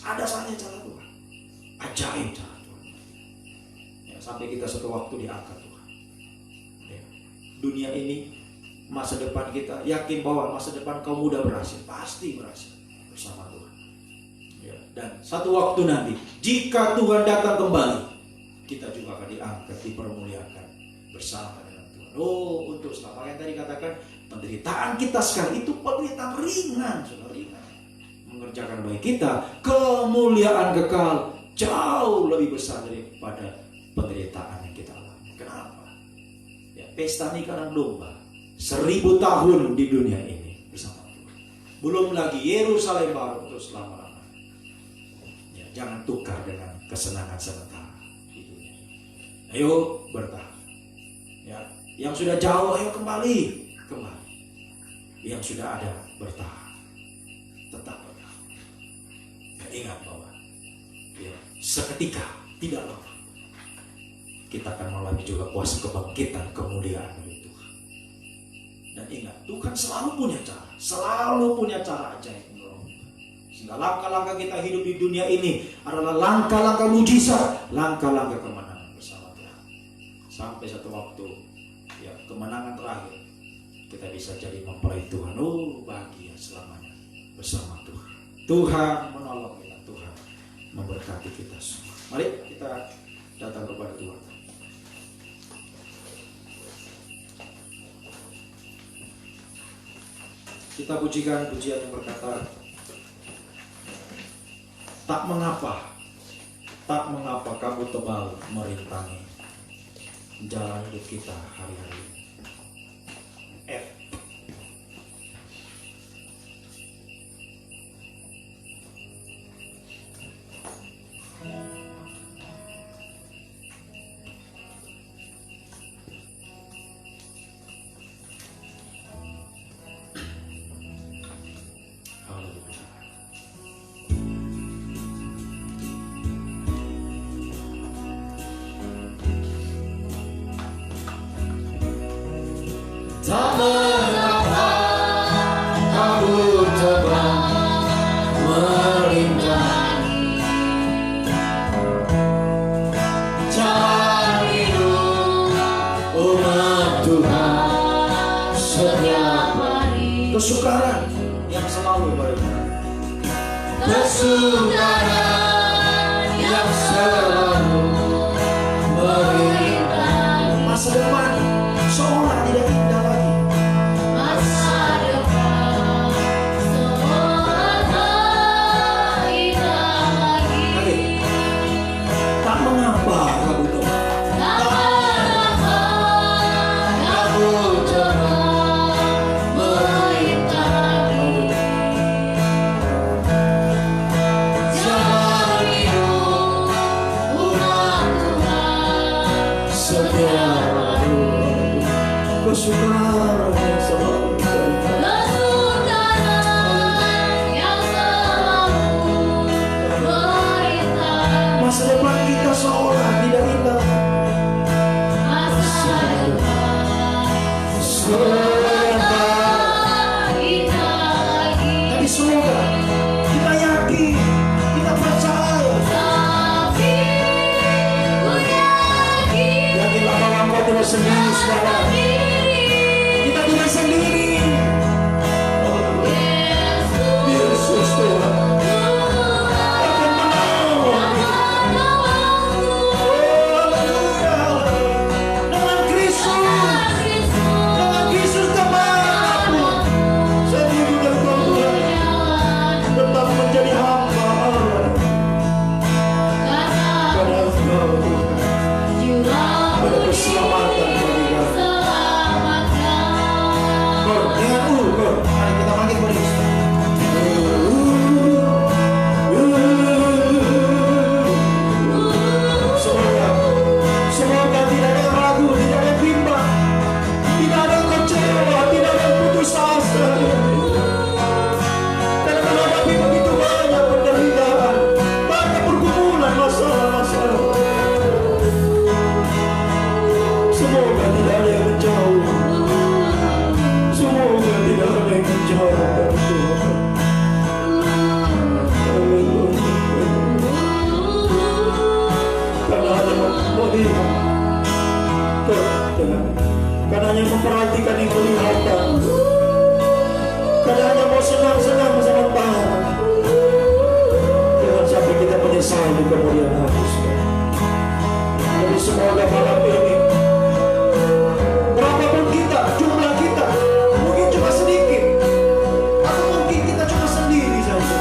Ada saja cara Tuhan, ajaib cara Tuhan. Ya, sampai kita suatu waktu diangkat Tuhan. Ya, dunia ini, masa depan kita, yakin bahwa masa depan kaum muda berhasil, pasti berhasil bersama Tuhan. Ya, dan satu waktu nanti, jika Tuhan datang kembali, kita juga akan diangkat, dipermuliakan bersama dengan Tuhan. Untuk selama yang tadi katakan, penderitaan kita sekarang itu penderitaan ringan, sudah ringan. Mengerjakan bagi kita kemuliaan kekal jauh lebih besar daripada penderitaan yang kita alami. Kenapa? Ya, pesta nikah domba 1000 tahun di dunia ini bersama Tuhan. Belum lagi Yerusalem baru untuk selama-lamanya. Ya, jangan tukar dengan kesenangan sementara di dunia. Ayo bertahan. Ya, yang sudah jauh ayo kembali. Yang sudah ada bertahan, tetap bertahan. Ya, ingat bahwa ya, seketika tidak lama kita akan mengalami juga kuasa kebangkitan kemuliaan dari Tuhan. Dan ingat, Tuhan selalu punya cara ajaib. Sehingga langkah-langkah kita hidup di dunia ini adalah langkah-langkah mujizat, langkah-langkah kemenangan bersama Tuhan. Sampai satu waktu ya, kemenangan terakhir kita bisa jadi mempelai Tuhan. Bahagia selamanya bersama Tuhan. Tuhan menolong kita, Tuhan memberkati kita semua. Mari kita datang kepada Tuhan. Kita pujikan pujian yang berkata, tak mengapa kabut tebal merintangi jalan hidup kita hari-hari ini. kesukaran yang selalu berada. Kesukaran yang selalu berikan. Masa depan seolah tidak indah lagi. Masa depan seolah tak indah lagi. Tak mengapa kamu coba. Tak mengapa kamu coba melintang. Jangan hidup ulang setiap Kesukaran yang selalu berada. kesukaran yang selalu berikan. Masa depan kita seolah tidak indah. Masa depan seolah tak indah lagi. Tapi semoga kita yakin, kita percaya. Tapi ku yakin Yakinlah bahwa Engkau tidak sendiri sekarang. Kita tidak sendiri. Yesus Tuhan akan menolong kita. Haleluya. Dengan Kristus kemanapun saya dibutuhkan Tuhan, tetap menjadi hamba Allah. Pada Engkau ada keselamatan bagi kami. Kor, dengan kor. Mari kita bangkit berdiri. Semoga tidak ada yang ragu, tidak ada yang bimbang, tidak ada yang kecewa, tidak ada yang putus asa. Karena menghadapi begitu banyak penderitaan, banyak pergumulan, masalah-masalah. Semoga tidak ada yang menjauh. Semoga tidak ada yang menjauh dari Tuhan. Karena hanya melihat, karena hanya memperhatikan yang kelihatan, karena hanya mau senang-senang sementara. Jangan sampai kita menyesal di kemudian hari. Tapi semoga malam ini, berapapun kita, jumlah kita, mungkin cuma sedikit, atau mungkin kita cuma sendiri saja.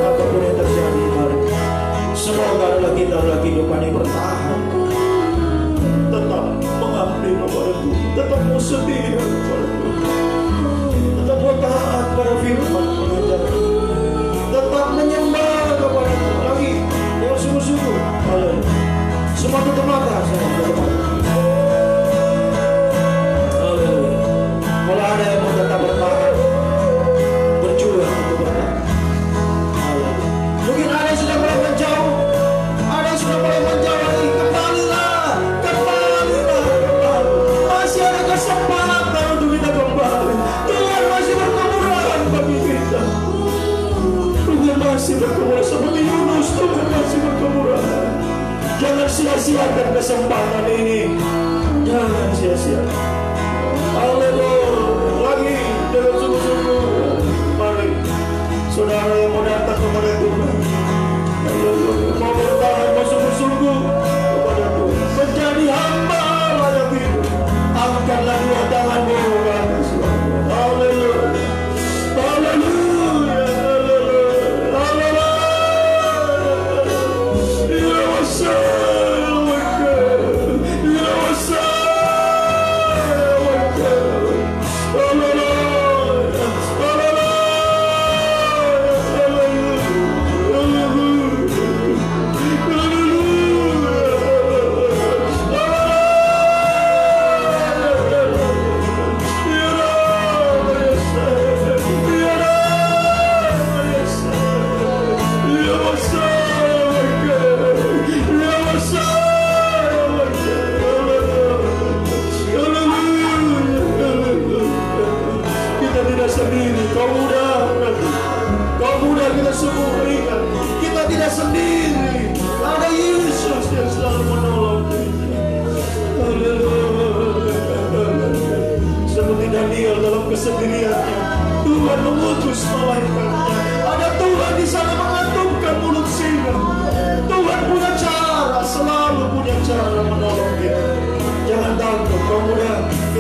Apapun yang terjadi, mari semoga adalah kita adalah kehidupan yang bertahan, tetap mengabdi kepada Tuhan, tetap mau setia kepada Tuhan, tetap mau taat pada firman pengajaran, tetap menyembah kepada Tuhan lagi dengan sungguh-sungguh. Haleluya. Semua tutup mata, semua tutup mata. Haleluya. Kalau ada yang mau tetap bertahan, berjuang untuk bertahan. Haleluya. Mungkin ada yang sudah mulai menjauh, ada yang sudah mulai menjauh lagi. Kembalilah, kembalilah, kembali. Masih ada kesempatan untuk kita kembali. Tuhan masih berkemurahan bagi kita. Tuhan masih berkemurahan seperti Yunus. Tuhan masih berkemurahan. Jangan sia-siakan kesempatan ini. Jangan sia-siakan. Haleluya. Lagi dengan sungguh-sungguh. Mari saudara yang mau datang kepada Tuhan, haleluya, mau bertahan, mau sungguh-sungguh kepada Tuhan, menjadi hamba layak hidup. Angkatlah dua tanganmu ke atas. Haleluya. Haleluya. Haleluya.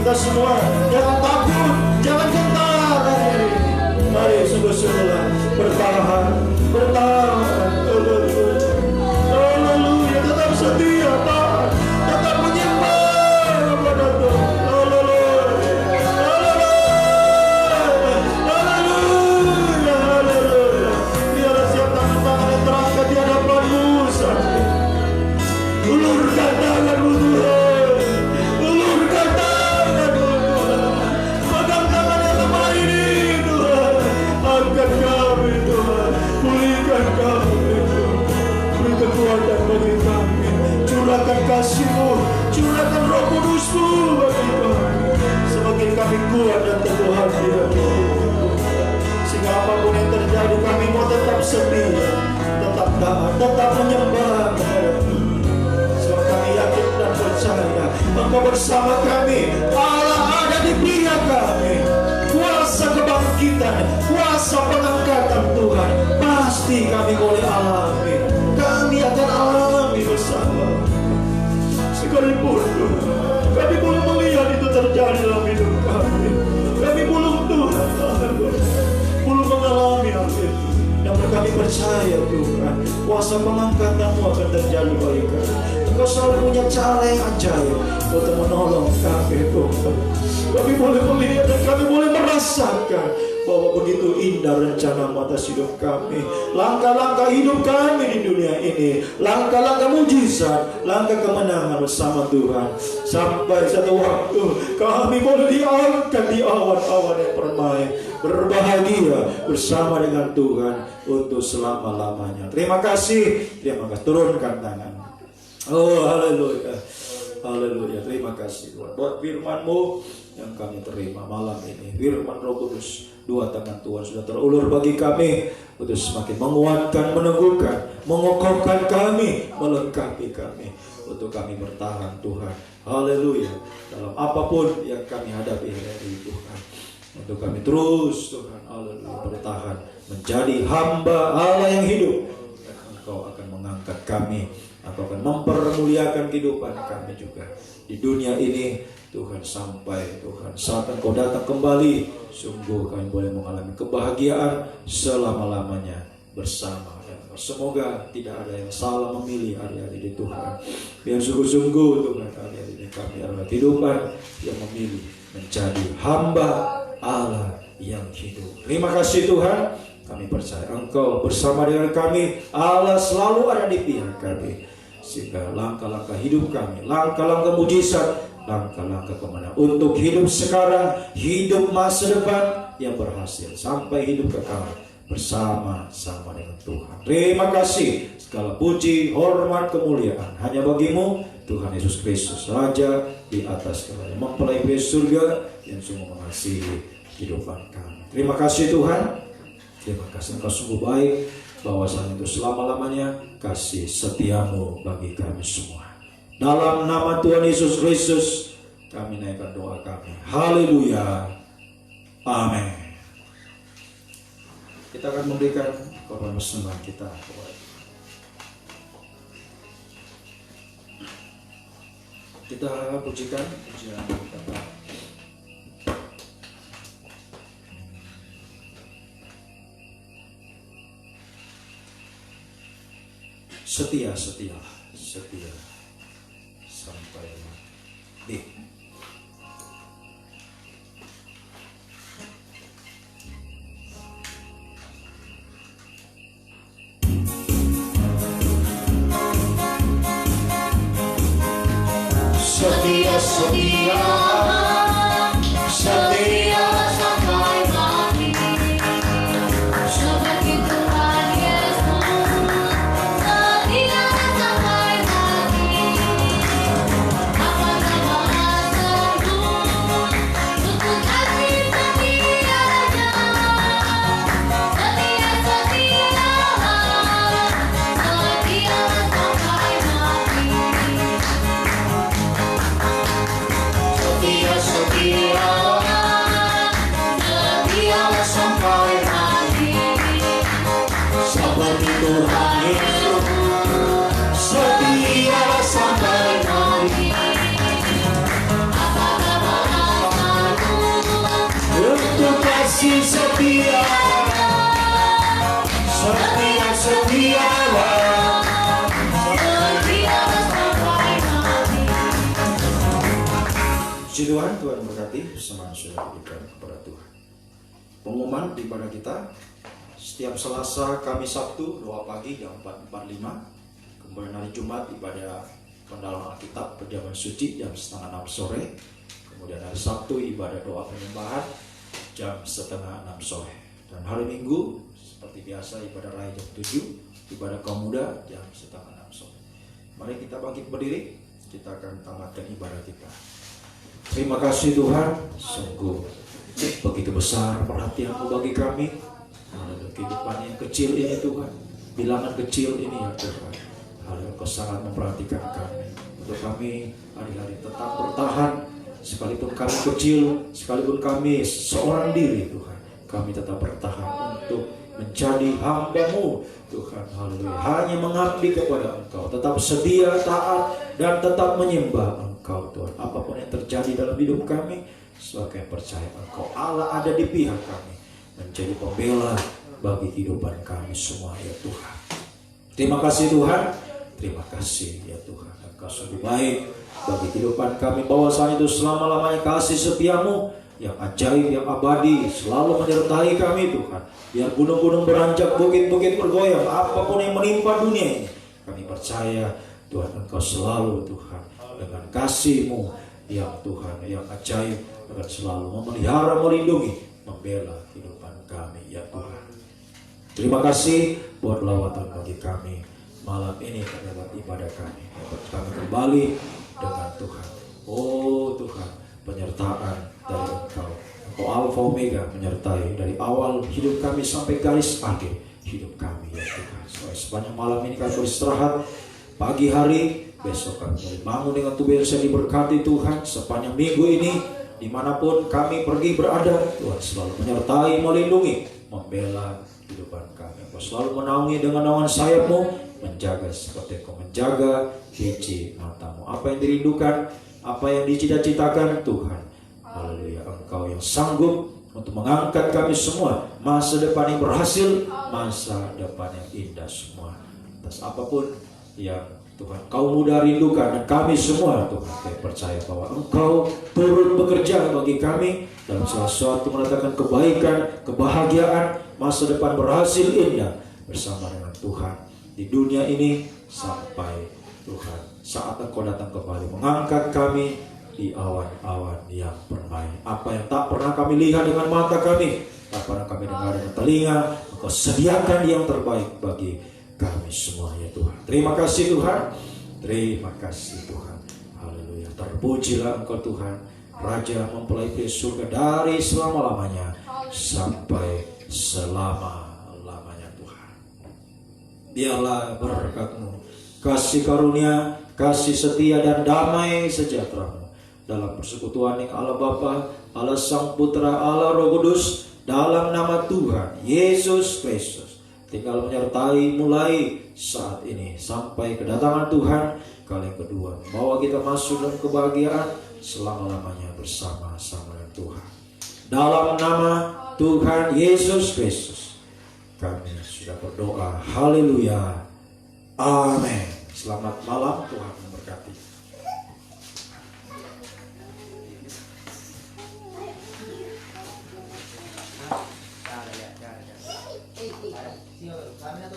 kita semua. Jangan takut, jangan gentar hari ini. Mari sungguh-sungguhlah bertahan, bertahan. Haleluya, tetap setia Tuhan, tetap menyembah kepada Tuhan. Ulurkan tanganmu Tuhan, ulurkan tanganmu Tuhan, pegang tangan yang lemah ini Tuhan, angkat kami Tuhan, pulihkan kami Tuhan, beri kekuatan bagi kami, curahkan kasih-Mu, curahkan Roh Kudus-Mu bagi kami, semakin kami kuat dan teguh hati dan sehingga apapun yang terjadi kami mau tetap setia, tetap taat, tetap menyembah kepada Tuhan. Kami yakin dan percaya Engkau bersama kami. Allah ada di pihak kami. Kuasa kebangkitan, kuasa pengangkatan Tuhan pasti kami boleh alami. Kami akan alami bersama. Sekalipun Tuhan, kami belum melihat itu terjadi dalam hidup kami. Kami belum Tuhan, belum mengalami hal itu. Namun kami percaya Tuhan, kuasa pengangkatan-Mu akan terjadi bagi kami. Engkau selalu punya cara yang ajaib untuk menolong kami Tuhan. Kami boleh melihat dan kami boleh merasakan bahwa begitu indah rencana atas hidup kami. Langkah-langkah hidup kami di dunia ini, langkah-langkah mujizat, langkah kemenangan bersama Tuhan. Sampai satu waktu kami boleh diangkat di awan-awan yang permai, berbahagia bersama dengan Tuhan untuk selama-lamanya. Terima kasih, terima kasih. Turunkan tangan. Oh haleluya, haleluya. Terima kasih Tuhan buat firman-Mu yang kami terima malam ini. Firman Roh Kudus, dua tangan Tuhan sudah terulur bagi kami untuk semakin menguatkan, meneguhkan, mengokohkan kami, melengkapi kami untuk kami bertahan Tuhan. Haleluya. Dalam apapun yang kami hadapi hari Tuhan, untuk kami terus Tuhan, haleluya, bertahan menjadi hamba Allah yang hidup. Dan Engkau akan mengangkat kami, Engkau akan mempermuliakan kehidupan kami juga di dunia ini Tuhan, sampai Tuhan saat Engkau datang kembali, sungguh kami boleh mengalami kebahagiaan selama-lamanya bersama. Semoga tidak ada yang salah memilih hari-hari di Tuhan. Biar sungguh-sungguh Tuhan hari-hari ini kami adalah kehidupan yang memilih menjadi hamba Allah yang hidup. Terima kasih Tuhan, kami percaya Engkau bersama dengan kami. Allah selalu ada di pihak kami, sehingga langkah-langkah hidup kami, langkah-langkah mujizat, langkah-langkah kemenangan untuk hidup sekarang, hidup masa depan yang berhasil sampai hidup kekal bersama-sama dengan Tuhan. Terima kasih, segala puji, hormat, kemuliaan hanya bagi-Mu Tuhan Yesus Kristus, Raja di atas segalanya, mempelai surga yang sungguh mengasihi kehidupan kami. Terima kasih Tuhan, terima kasih Engkau sungguh baik, bahwasanya itu selama-lamanya kasih setia-Mu bagi kami semua. Dalam nama Tuhan Yesus Kristus kami naikkan doa kami. Haleluya, amin. Kita akan memberikan korban persembahan kita. Kita pujikan pujian kita. Setia, setia, setia sampai di. Setia, setia, setia sampai mati. Seperti Tuhan Yesus, setia sampai mati. Apa-apa asalmu, untuk kasih setianya. Setia, setia, setia sampai mati. kasih setiamu, setialah. Puji Tuhan, Tuhan berkati bersama saudara kita kepada Tuhan. Pengumuman di ibadah kita setiap Selasa, Kamis, Sabtu doa pagi jam 4.45. Kemudian hari Jumat ibadah pendalaman Alkitab perjamuan suci jam 5:30 sore. Kemudian hari Sabtu ibadah doa penyembahan jam 5:30 sore. Dan hari Minggu seperti biasa ibadah raya jam 7, ibadah kaum muda jam 5:30 sore. Mari kita bangkit berdiri, kita akan tamatkan ibadah kita. Terima kasih Tuhan, sungguh begitu besar perhatian-Mu bagi kami. Haleluya, kehidupan yang kecil ini Tuhan, bilangan kecil ini ya Tuhan. Haleluya, Kau sangat memperhatikan kami. Untuk kami hari-hari tetap bertahan, sekalipun kami kecil, sekalipun kami seorang diri Tuhan, kami tetap bertahan untuk menjadi hamba-Mu Tuhan. Haleluya, hanya mengabdi kepada Engkau, tetap sedia, taat, dan tetap menyembah Engkau Tuhan. Apapun yang terjadi dalam hidup kami, sebagai percaya Engkau Allah ada di pihak kami, menjadi pembela bagi kehidupan kami semua ya Tuhan. Terima kasih Tuhan, terima kasih ya Tuhan. Engkau sungguh baik bagi kehidupan kami, bahwasanya itu selama-lamanya kasih setiamu yang ajaib, yang abadi selalu menyertai kami Tuhan. Biar gunung-gunung beranjak, bukit-bukit bergoyang, apapun yang menimpa dunia ini, kami percaya Tuhan Engkau selalu Tuhan dengan kasih-Mu yang Tuhan yang ajaib akan selalu memelihara, melindungi, membela kehidupan kami ya Tuhan. Terima kasih buat lawatan bagi kami malam ini terhadap ibadah kami. Dapat kami kembali dengan Tuhan. Oh Tuhan, penyertaan dari Engkau. Engkau Alfa Omega, menyertai dari awal hidup kami sampai garis akhir hidup kami ya Tuhan. Sepanjang malam ini kami beristirahat, pagi hari besok kami bangun dengan tubuh yang diberkati Tuhan. Sepanjang minggu ini dimanapun kami pergi berada, Tuhan selalu menyertai, melindungi, membela kehidupan kami. Engkau selalu menaungi dengan naungan sayap-Mu, menjaga seperti Engkau menjaga biji mata-Mu. Apa yang dirindukan, apa yang dicita-citakan Tuhan, haleluya, Engkau yang sanggup untuk mengangkat kami semua masa depan yang berhasil, masa depan yang indah semua. Atas apapun yang Tuhan Kau mudah rindukan, dan kami semua Tuhan kami percaya bahwa Engkau turut bekerja bagi kami dalam sesuatu mendatangkan kebaikan, kebahagiaan, masa depan berhasil indah bersama dengan Tuhan di dunia ini sampai Tuhan saat Engkau datang kembali mengangkat kami di awan-awan yang permai. Apa yang tak pernah kami lihat dengan mata kami, tak pernah kami dengar dengan telinga, Engkau sediakan yang terbaik bagi kami semua ya Tuhan. Terima kasih Tuhan, terima kasih Tuhan. Haleluya, terpujilah Engkau Tuhan, Raja mempelai surga dari selama-lamanya sampai selama-lamanya Tuhan. Biarlah berkat-Mu, kasih karunia, kasih setia dan damai sejahtera-Mu dalam persekutuan yang Allah Bapa, Allah Sang Putra, Allah Roh Kudus, dalam nama Tuhan Yesus Kristus tinggal menyertai mulai saat ini sampai kedatangan Tuhan kali kedua, membawa kita masuk dalam kebahagiaan selama-lamanya bersama-sama dengan Tuhan. Dalam nama Tuhan Yesus Kristus kami sudah berdoa. Haleluya, amin. Selamat malam, Tuhan memberkati. Kami na